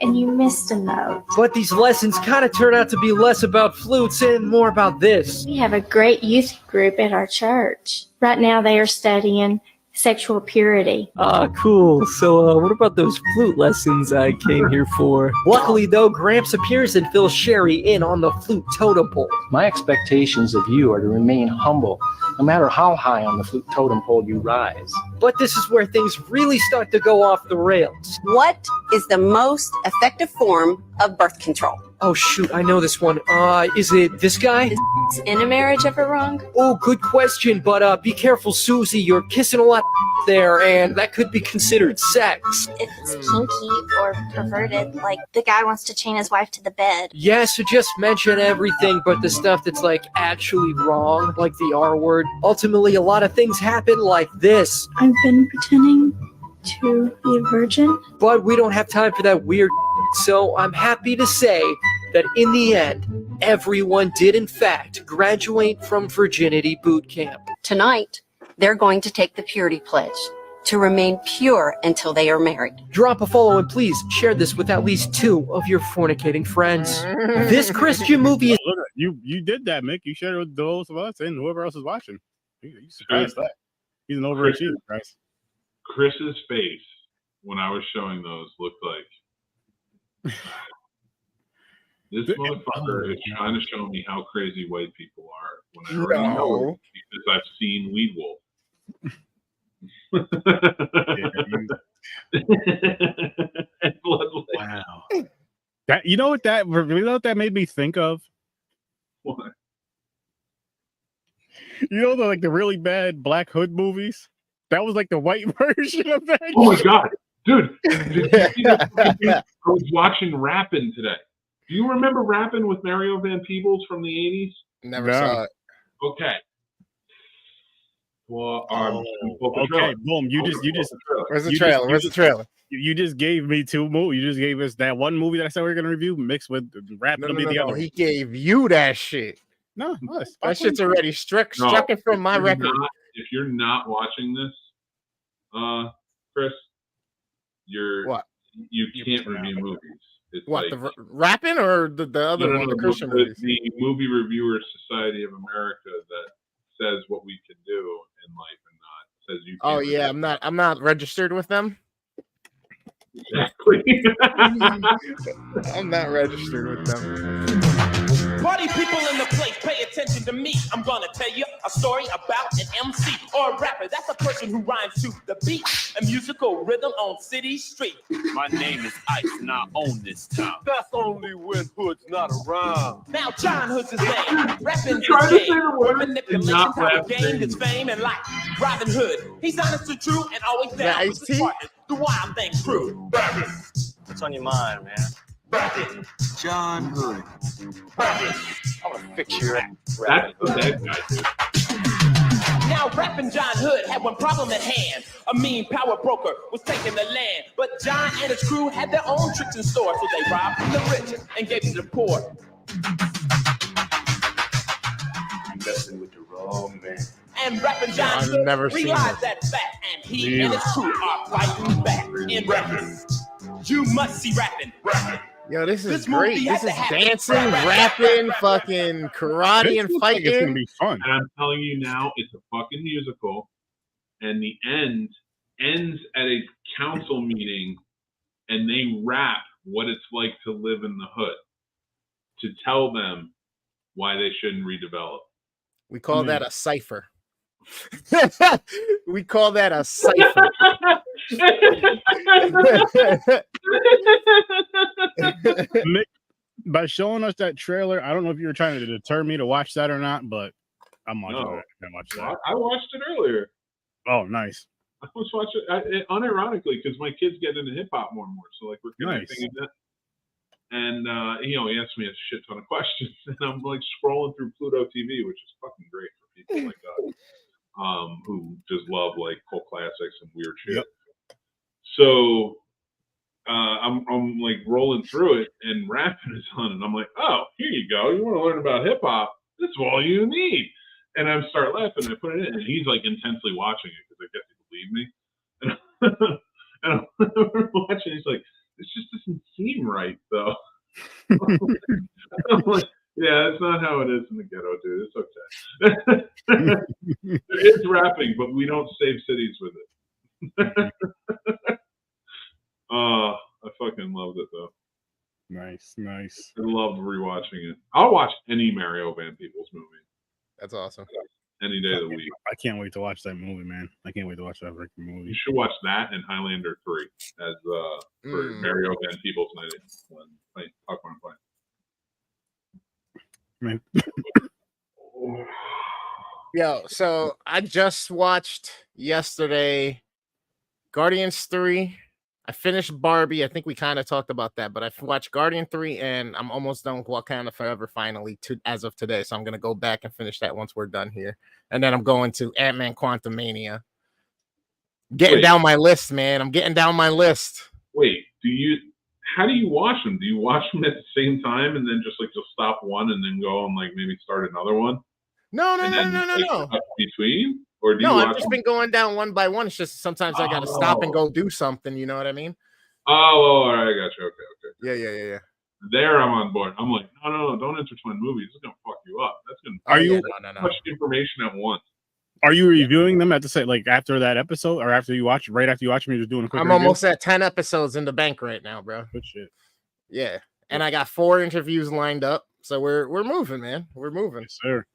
and you missed a note. But these lessons kind of turn out to be less about flutes and more about this. We have a great youth group at our church. Right now they are studying sexual purity. Cool. So what about those flute lessons I came here for? Luckily, though, Gramps appears and fills Sherry in on the flute totem pole. My expectations of you are to remain humble, no matter how high on the flute totem pole you rise. But this is where things really start to go off the rails. What is the most effective form of birth control? Oh shoot, I know this one. Is it this guy? Is in a marriage ever wrong? Oh, good question, but be careful, Susie. You're kissing a lot there, and that could be considered sex. If it's kinky or perverted, like the guy wants to chain his wife to the bed. Yeah, so just mention everything but the stuff that's like actually wrong, like the R word. Ultimately, a lot of things happen like this. I've been pretending to be a virgin. But we don't have time for that weird so I'm happy to say that in the end, everyone did in fact graduate from virginity boot camp. Tonight, they're going to take the purity pledge to remain pure until they are married. Drop a follow and please share this with at least 2 of your fornicating friends. This Christian movie is... Look, you did that, Mick. You shared it with those of us and whoever else is watching. You surprised that. He's an overachiever, guys. Chris's face when I was showing those looked like This motherfucker is trying to show me how crazy white people are when I already know it because I've seen Weed Wolf. Wow. That you know what that made me think of? What? You know the really bad Black Hood movies? That was like the white version of that. Oh my god, dude! Did you see that? I was watching Rappin' today. Do you remember Rappin' with Mario Van Peebles from the 80s? Never saw it. Okay. Well, okay, boom. You just Where's the trailer? Where's the trailer? You just gave me two movies. You just gave us that one movie that I said we were gonna review mixed with Rappin' the other. He gave you that shit. No, that shit's already struck it from my record. If you're not watching this, Chris, you can't review movies. It's what, like, the Rappin' or the other one, the Christian movies? The Movie Reviewers Society of America that says what we can do in life and not says you can't. Oh yeah, I'm not registered with them. Exactly. I'm not registered with them. Party people in the place, pay attention to me. I'm gonna tell you a story about an MC or a rapper. That's a person who rhymes to the beat, a musical rhythm on city street. My name is Ice and I own this town. That's only when Hood's not around. Now John Hood's his name. Rapping his game. Manipulation, how he gained his fame and life. Robin Hood, he's honest and true and always down with his partners. The Wild Thing crew. What's on your mind, man? John Hood. I want to fix your act. That's the dead guy, dude. Now rapping John Hood had one problem at hand. A mean power broker was taking the land. But John and his crew had their own tricks in store. So they robbed from the rich and gave to the poor. You're messing with the wrong man. And rapping John Hood realized that fact. And he and his crew are fighting back in rapping. You must see rapping. Yo, this is great. This is dancing, rapping, fucking karate, and fighting. It's gonna be fun. And I'm telling you now, it's a fucking musical, and the end ends at a council meeting, and they rap what it's like to live in the hood to tell them why they shouldn't redevelop. We call that a cipher. We call that a cipher. Mick, by showing us that trailer, I don't know if you were trying to deter me to watch that or not, but I'm watching that. I watched that. I watched it earlier. Oh, nice. I was watching it unironically because my kids get into hip hop more and more. So like we're connecting in that. And he asked me a shit ton of questions, and I'm like scrolling through Pluto TV, which is fucking great for people like us. Who just love like cult classics and weird shit. Yep. So I'm like rolling through it and rapping is on, and I'm like, oh, here you go. You want to learn about hip hop? That's all you need. And I start laughing. And I put it in, and he's like intensely watching it because I guess he believed me. And I'm watching. He's like, this just doesn't seem right, though. I'm like, yeah, that's not how it is in the ghetto, dude. It's okay. It's rapping, but we don't save cities with it. I fucking loved it, though. Nice. I love rewatching it. I'll watch any Mario Van Peebles movie. That's awesome. Any day of the week. I can't wait to watch that movie, man. I can't wait to watch that freaking movie. You should watch that and Highlander 3 as for Mario Van Peebles night when Popcorn Fight. Yo, so I just watched yesterday Guardians 3. I finished Barbie. I think we kind of talked about that, but I watched Guardian 3 and I'm almost done with Wakanda Forever finally as of today. So I'm going to go back and finish that once we're done here. And then I'm going to Ant-Man Quantumania. Getting down my list, man. I'm getting down my list. Wait, how do you watch them? Do you watch them at the same time and then just stop one and then go and like maybe start another one? No. Between? Or do I've just been going down one by one. It's just sometimes I got to stop and go do something. You know what I mean? Oh, all right. I got you. Okay. Yeah. There, I'm on board. I'm like, no, don't intertwine movies. It's gonna fuck you up. That's gonna. Are you too much information at once? Are you reviewing them at the same after that episode or after you watch? Right after you watch them, you're just doing a quick. I'm almost at 10 episodes in the bank right now, bro. Good shit. Yeah, and I got 4 interviews lined up. So we're moving, man. We're moving. Yes, sir.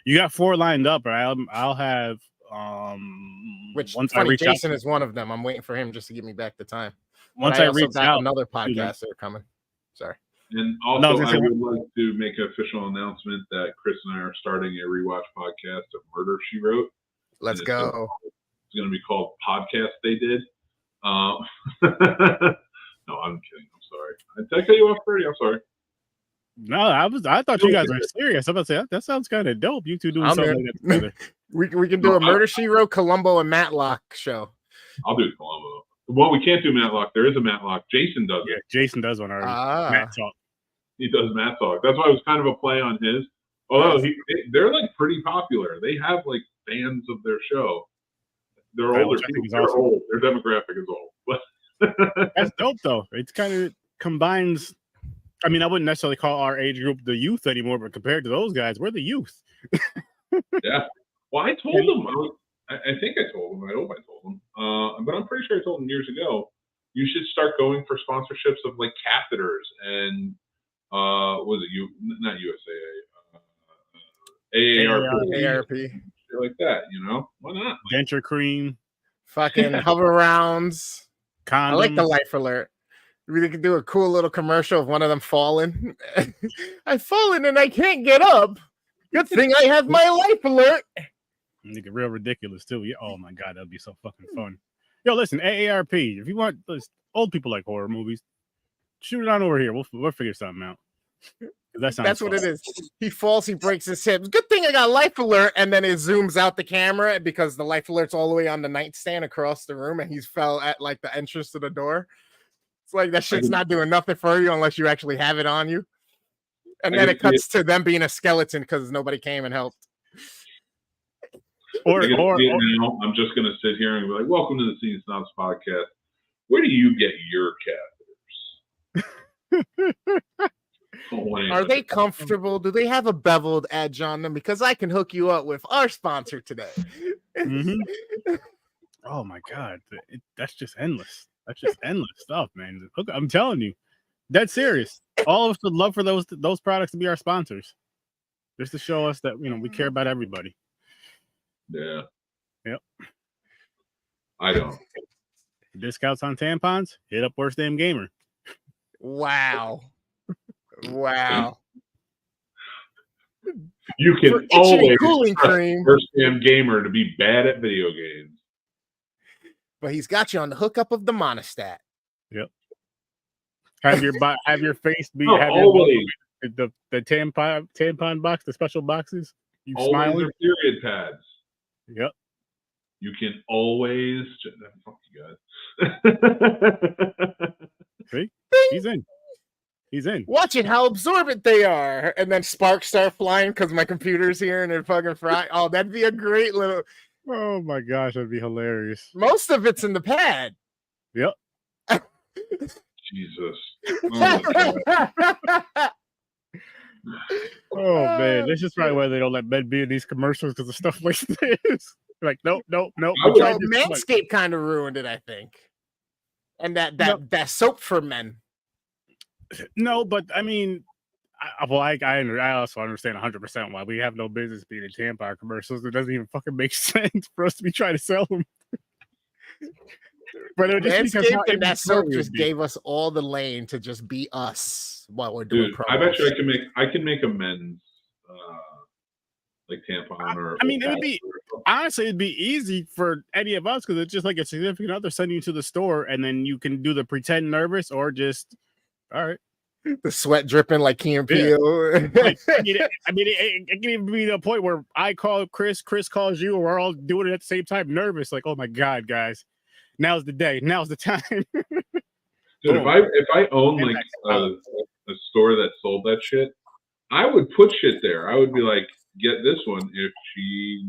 You got 4 lined up, right? I'll have which once funny, I reach Jason out, is one of them. I'm waiting for him just to give me back the time. Once but I also reach got out another to them. podcast that are coming. Sorry. And also, I would like to make an official announcement that Chris and I are starting a rewatch podcast of Murder, She Wrote. Let's go. It's going to be called Podcast They Did. No, I'm kidding. I'm sorry. Did I cut you off already? I'm sorry. No, I thought you guys were serious. I'm about to say that sounds kind of dope. You two doing something like that together. we can do a Murder, She Wrote, Columbo, and Matlock show. I'll do Columbo. Well, we can't do Matlock. There is a Matlock. Jason does it. Yeah, Jason does one already. Matt Talk. He does Matt Talk. That's why it was kind of a play on his. Although they're like pretty popular. They have like fans of their show. They're older people. They're old. Their demographic is old. That's dope though. It kind of combines. I mean, I wouldn't necessarily call our age group the youth anymore, but compared to those guys, we're the youth. Yeah. Well, I told them. I think I told them. I hope I told them. But I'm pretty sure I told them years ago. You should start going for sponsorships of like catheters and was it not USAA, AARP, shit like that. You know, why not? Denture cream, fucking hover rounds. Condoms. I like the life alert. We could do a cool little commercial of one of them falling. I've fallen and I can't get up. Good thing I have my life alert. Nigga, real ridiculous too. Yeah. Oh my god, that'd be so fucking fun. Yo, listen, AARP. If you want, old people like horror movies, shoot it on over here. We'll figure something out. That's what it is. He falls, he breaks his hips. Good thing I got life alert, and then it zooms out the camera because the life alert's all the way on the nightstand across the room, and he's fell at like the entrance to the door. It's like that shit's not doing nothing for you unless you actually have it on you. And then it cuts to them being a skeleton because nobody came and helped. Or I'm just gonna sit here and be like, "Welcome to the Scene Snobs podcast. Where do you get your catheters? Are they comfortable? Do they have a beveled edge on them? Because I can hook you up with our sponsor today." Mm-hmm. Oh my god, that's just endless. That's just endless stuff, man. I'm telling you, that's serious. All of us would love for those products to be our sponsors, just to show us that we care about everybody. Yeah. Yep. I don't. Discounts on tampons? Hit up Worst Damn Gamer. Wow. Wow. You can always cooling cream. Worst Damn Gamer to be bad at video games. But he's got you on the hookup of the monostat. Yep. Have your face be always. The tampon box, the special boxes. You always smiling. Period pads. Yep. You can always. Fuck you guys. See, he's in. He's in. Watching how absorbent they are, and then sparks start flying because my computer's here and they're fucking fry. Oh, that'd be a great little. Oh my gosh, that'd be hilarious. Most of it's in the pad. Yep. Jesus. Oh man, this is probably why they don't let men be in these commercials because of stuff like this. Like, nope. Manscaped kind of ruined it, I think. And that soap for men. No, but I mean, I also understand 100% why we have no business being in tampon commercials. It doesn't even fucking make sense for us to be trying to sell them. But it just Manscaped and that soap just gave us all the lane to just be us while we're doing promos. I bet you I can make a men's like tampon or. I mean, it'd be easy for any of us because it's just like a significant other sending you to the store, and then you can do the pretend nervous or just all right. The sweat dripping like Key and Peele. Yeah. It can even be the point where I call Chris calls you, and we're all doing it at the same time, nervous. Like, oh my god, guys, now's the day, now's the time. Dude, if I own like a store that sold that shit, I would put shit there. I would be like, get this one if she's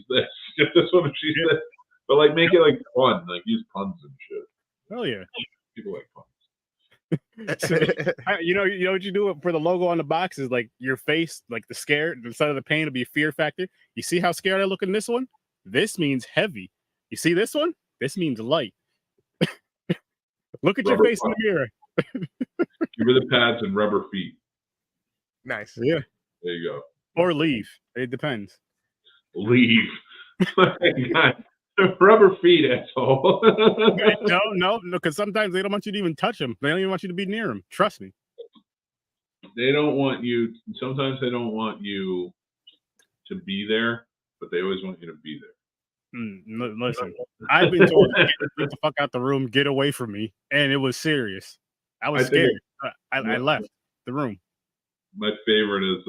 this, get this one if she's this, but like make it like fun, like use puns and shit. Hell yeah, people like puns. So, you know what you do for the logo on the box is like your face, like the scare instead of the pain, it'll be fear factor. You see how scared I look in this one? This means heavy. You see this one? This means light. Look at your Rubber face in the mirror. Give her the pads and rubber feet. Nice. Yeah. There you go. Or leave. It depends. Leave. Rubber feet, asshole. No, because sometimes they don't want you to even touch them. They don't even want you to be near them. Trust me. They don't want you. Sometimes they don't want you to be there, but they always want you to be there. Listen, I've been told to get the fuck out the room, get away from me, and it was serious. I was scared. I left the room. My favorite is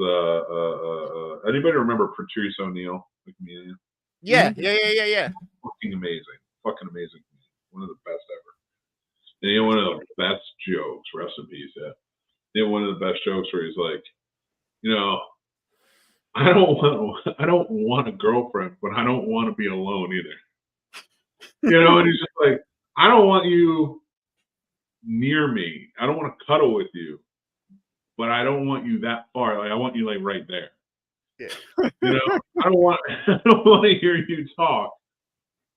anybody remember Patrice O'Neill, the comedian? Yeah. Fucking amazing. One of the best ever. And he had one of the best jokes, rest in peace, yeah. He had one of the best jokes where he's like, I don't want a girlfriend, but I don't want to be alone either. And he's just like, I don't want you near me. I don't want to cuddle with you, but I don't want you that far. Like I want you like right there. Yeah. I don't want to hear you talk,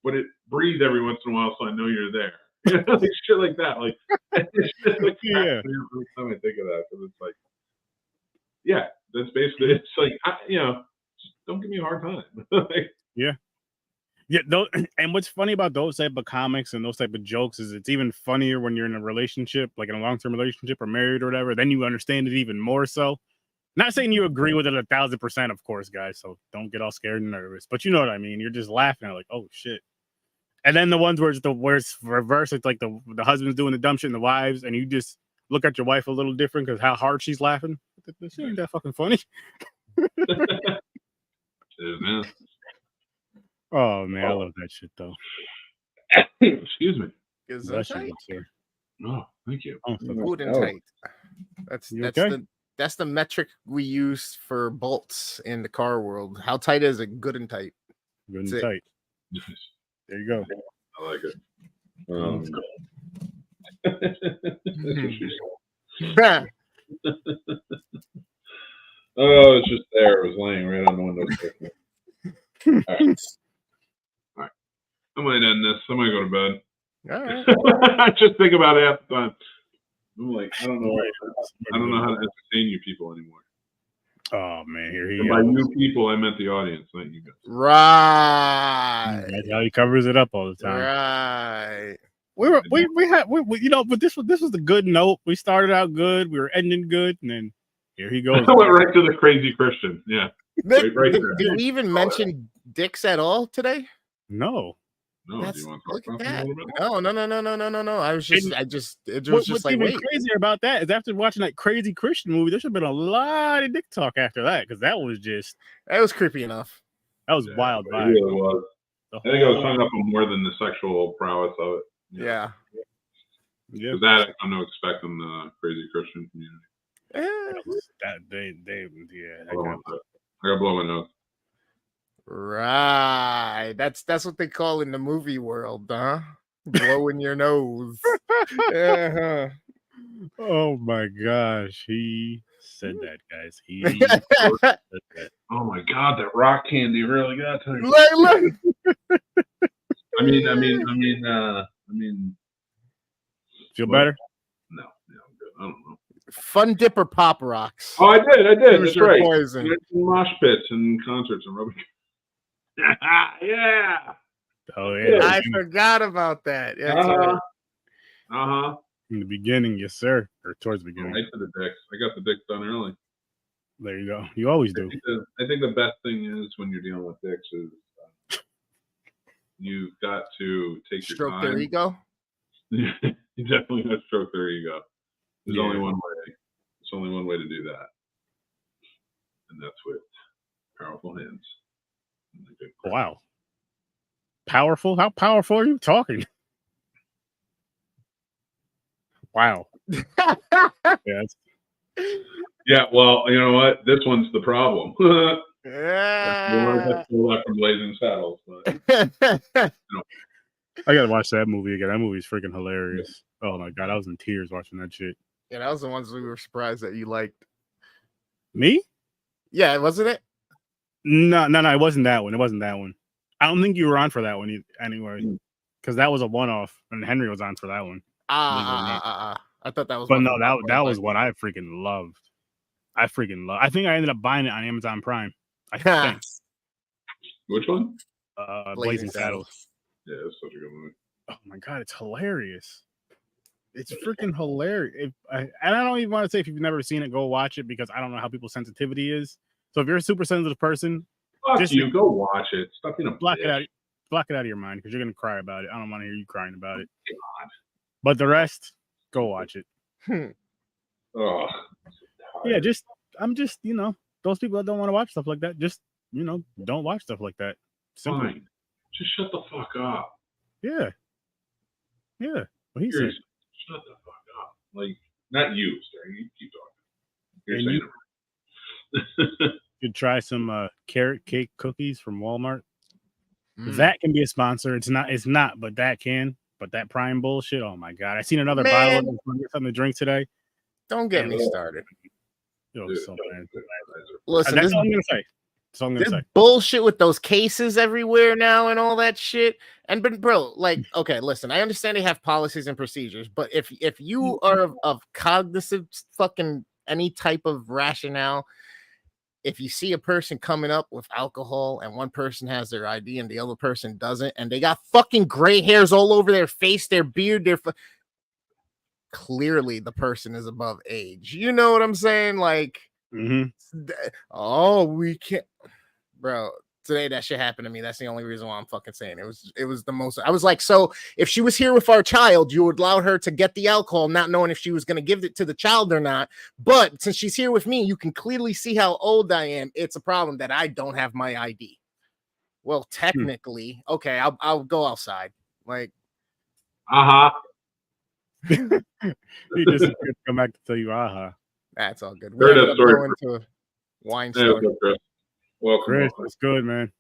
but breathe every once in a while so I know you're there. Like shit like that. Like it's just like every time I think of that, because it's like, yeah, that's basically it's like just don't give me a hard time. Like, yeah. And what's funny about those type of comics and those type of jokes is it's even funnier when you're in a relationship, like in a long-term relationship or married or whatever. Then you understand it even more so. Not saying you agree with it 1,000%, of course, guys. So don't get all scared and nervous. But you know what I mean. You're just laughing at like, oh shit. And then the ones where it's reverse. It's like the husband's doing the dumb shit and the wives, and you just look at your wife a little different because how hard she's laughing. She ain't that fucking funny. Oh man, I love that shit though. Excuse me. Bless you, sir. No, thank you. Good and tight. That's the metric we use for bolts in the car world. How tight is it? Good and tight. Good and tight. There you go. I like it. Oh, it's just there. It was laying right on the window. All right. I might end this. I might go to bed. All right. I just think about it half the time. I'm like, I don't know how to entertain you people anymore. Oh man, here he goes. By you people, I meant the audience, not you guys. Right. That's how he covers it up all the time. Right. We but this was the good note. We started out good, we were ending good, and then here he goes. I went right to the crazy Christian. Yeah. Did we even mention dicks at all today? No. No, do you want to talk about that? that a little bit? No. It was just what's like, even wait. crazier about that is after watching that crazy Christian movie, there should have been a lot of dick talk after that because that was creepy enough. That was wild. It really was. I think I was hung up on more than the sexual prowess of it. Yeah. Because that I come to expect in the crazy Christian community. I gotta blow my nose. Right. That's what they call in the movie world, huh? Blowing your nose. Uh-huh. Oh my gosh, he said that, guys. He said that. Oh my god, that rock candy really got to me. Look. I mean. Feel better? No, I'm good. I don't know. Fun Dipper Pop Rocks. Oh, I did. That's right. Poison. Mosh pits and concerts and rubber. Yeah. Oh yeah. I forgot about that. Right. In the beginning, yes, sir. Or towards the beginning. Right to the dicks. I got the dicks done early. There you go. You always do. I think the best thing is when you're dealing with dicks is you've got to take your time. Stroke their ego. You definitely got to stroke their ego. There's only one way. There's only one way to do that, and that's with powerful hands. Wow. Powerful? How powerful are you talking? Wow. Yeah, well, you know what? This one's the problem. Yeah. From Blazing Saddles. But, I gotta watch that movie again. That movie's freaking hilarious. Oh my god, I was in tears watching that shit. Yeah, that was the ones we were surprised that you liked. Me? Yeah, wasn't it? No, it wasn't that one. It wasn't that one. I don't think you were on for that one anyway, because that was a one-off, and Henry was on for that one. I thought that was. But no, that was what I freaking loved. I think I ended up buying it on Amazon Prime. I think. Which one? Blazing Saddles. Yeah, it's such a good movie. Oh my god, it's hilarious. It's freaking hilarious. And I don't even want to say if you've never seen it, go watch it because I don't know how people's sensitivity is. So if you're a super sensitive person, fuck you, go watch it. Stop being a block bitch. it out. Block it out of your mind because you're gonna cry about it. I don't want to hear you crying about it. God. But the rest, go watch it. Oh, yeah, I'm just those people that don't want to watch stuff like that. Just don't watch stuff like that. Simple. Fine. Just shut the fuck up. Yeah. Yeah. What he said. Shut the fuck up. Like, not you, sir. You keep talking. You're saying it. You try some carrot cake cookies from Walmart. That can be a sponsor. It's not, but that can. But that Prime bullshit, oh my god. I seen another bottle of something to drink today. Don't get me started. So listen, that's all I'm gonna say. That's all I'm gonna say. Bullshit with those cases everywhere now and all that shit. And but bro, like, okay, listen, I understand they have policies and procedures, but if you are of cognizant fucking any type of rationale, if you see a person coming up with alcohol and one person has their ID and the other person doesn't, and they got fucking gray hairs all over their face, their beard, clearly the person is above age. You know what I'm saying? Like, oh, we can't, bro. Today that shit happened to me. That's the only reason why I'm fucking saying it. It was the most. I was like, so if she was here with our child, you would allow her to get the alcohol, not knowing if she was going to give it to the child or not. But since she's here with me, you can clearly see how old I am. It's a problem that I don't have my ID. Well, technically, okay, I'll go outside. Like, He just come back to tell you, That's all good. Heard that story. Going to a wine Hey, store. what's up, Chris? Welcome. Chris, what's good, man?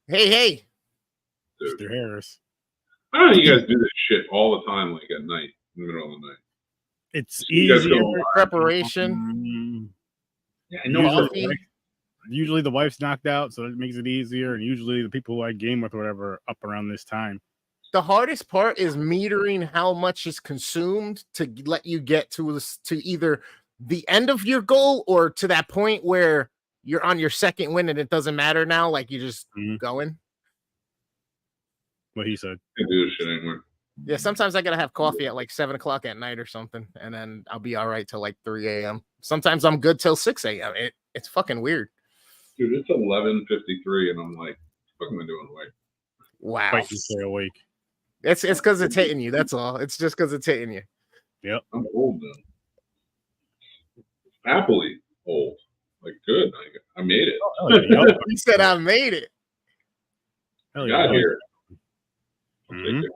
Hey. Mr. Harris. I don't know you guys do this shit all the time, like at night, in the middle of the night. It's You guys easier. go live. Preparation. Yeah, I know. Usually the wife's knocked out, so it makes it easier. And usually the people who I game with or whatever are up around this time. The hardest part is metering how much is consumed to let you get to either the end of your goal or to that point where you're on your second win and it doesn't matter now. Like you're just going. What he said. Can't do this shit anymore. Yeah, sometimes I gotta have coffee at like 7 o'clock at night or something, and then I'll be all right till like 3 a.m. Sometimes I'm good till 6 a.m. It's fucking weird. Dude, it's 11:53, and I'm like, what am I doing awake? Wow. Fight to stay awake. It's because it's hitting you. That's all. It's just because it's hitting you. Yep. I'm old though. Happily old. Like, good. I made it. He said I made it. I got here. Dude,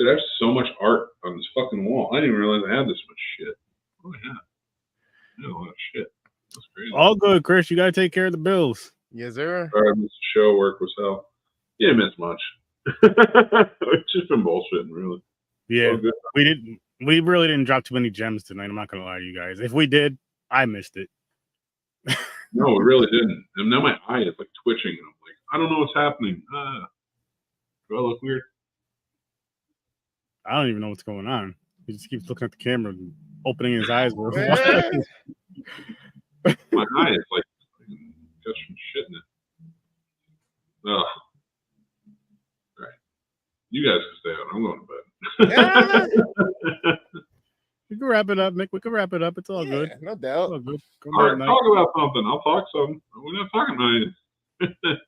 I have so much art on this fucking wall. I didn't even realize I had this much shit. Oh, yeah. I had a lot of shit. That's crazy. All good, Chris. You got to take care of the bills. Yes, sir. Sorry, this show work was hell. You didn't miss much. It's just been bullshitting, really. Yeah, we really didn't drop too many gems tonight. I'm not gonna lie to you guys. If we did, I missed it. No, we really didn't. And now my eye is like twitching, and I'm like, I don't know what's happening. Do I look weird? I don't even know what's going on. He just keeps looking at the camera and opening his eyes. My eye is like got some shit in it. Ugh. All right. You guys can stay out. I'm going to bed. We can wrap it up, Mick. We can wrap it up. It's all good. No doubt. All good. All right, talk about something. I'll talk some. We're not talking about it.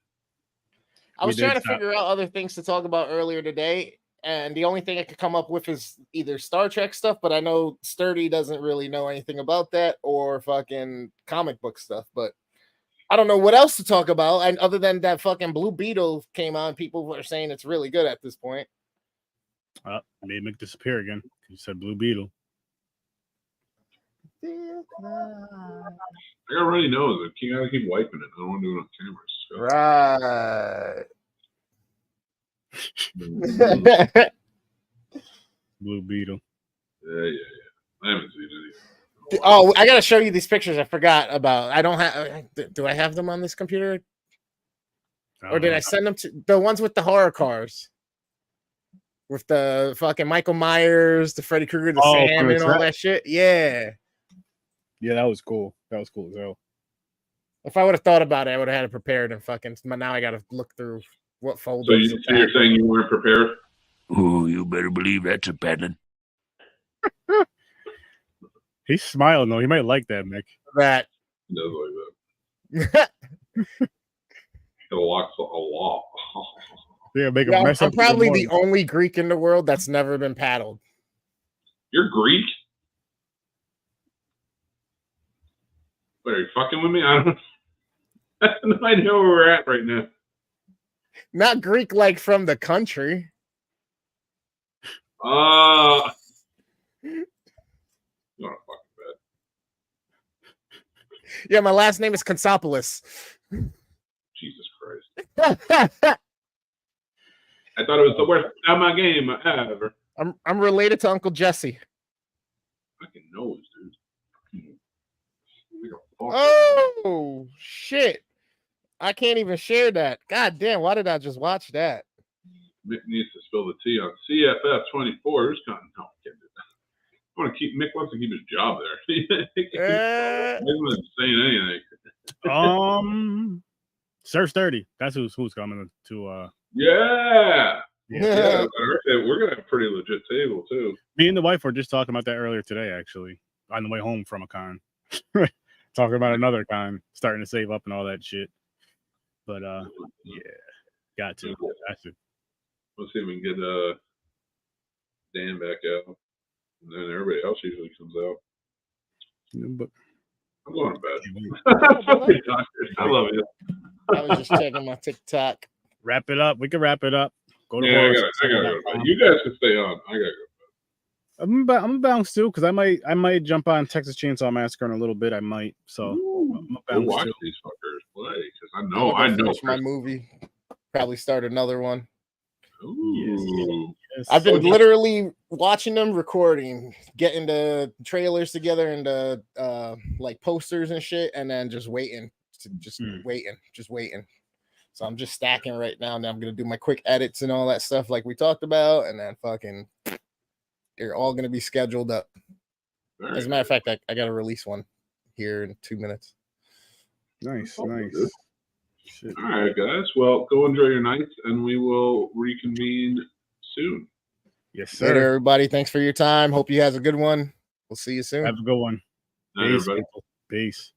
I was trying to figure out other things to talk about earlier today, and the only thing I could come up with is either Star Trek stuff, but I know Sturdy doesn't really know anything about that, or fucking comic book stuff, but I don't know what else to talk about. And other than that fucking Blue Beetle came on, people are saying it's really good at this point. Made Mick disappear again. You said Blue Beetle. I already know that you gotta keep wiping it. I don't want to do it on cameras. Right. Blue Beetle. Yeah. I haven't seen any. Oh, I gotta show you these pictures. I forgot about. I don't have. Do I have them on this computer? Or did I send them to the ones with the horror cars? with the fucking Michael Myers, the Freddy Krueger, the Oh, Sam, from and the all trap. that shit. Yeah. Yeah, that was cool. That was cool as hell. If I would have thought about it, I would have had it prepared and fucking. But now I got to look through what folders. So you're saying you weren't prepared? Ooh, you better believe that's a pattern. He's smiling though. He might like that, Mick. That. He does like that. It locks a lot. Yeah, make a Yeah, mess I'm up. probably the only Greek in the world that's never been paddled. You're Greek? Wait, are you fucking with me? I have no idea where we're at right now. Not Greek like from the country. You're on a fucking bed. Yeah, my last name is Konsopoulos. Jesus Christ. I thought it was the worst my game ever. I'm related to Uncle Jesse. Fucking nose, dude. Oh shit! I can't even share that. God damn! Why did I just watch that? Mick needs to spill the tea on CFF 24. Who's no, I can't do that. I want to keep Mick wants to keep his job there. He wasn't saying anything. Search 30. That's who's coming to. Yeah. We're gonna have a pretty legit table too. Me and the wife were just talking about that earlier today, actually, on the way home from a con. Talking about another con, starting to save up and all that shit. But yeah, got to. Let's see if we can get Dan back out, and then everybody else usually comes out. But I'm going to bed. I love you. I was just checking my TikTok. Wrap it up. We can wrap it up. Go to I gotta go to bed. You guys can stay on. I gotta go. I'm gonna bounce too because I might jump on Texas Chainsaw Massacre in a little bit. I might. So I'm gonna Go bounce watch too. these fuckers play because I I'm know. gonna finish my movie. Probably start another one. Ooh. Yes. I've been literally watching them recording, getting the trailers together and the like posters and shit, and then just waiting. Waiting. So I'm just stacking right now, and I'm gonna do my quick edits and all that stuff like we talked about, and then fucking they're all gonna be scheduled up. As a matter of fact, I gotta release one here in 2 minutes. Nice. All right, guys. Well, go enjoy your nights, and we will reconvene soon. Yes, sir. Later, everybody. Thanks for your time. Hope you have a good one. We'll see you soon. Have a good one. Night, everybody. Peace.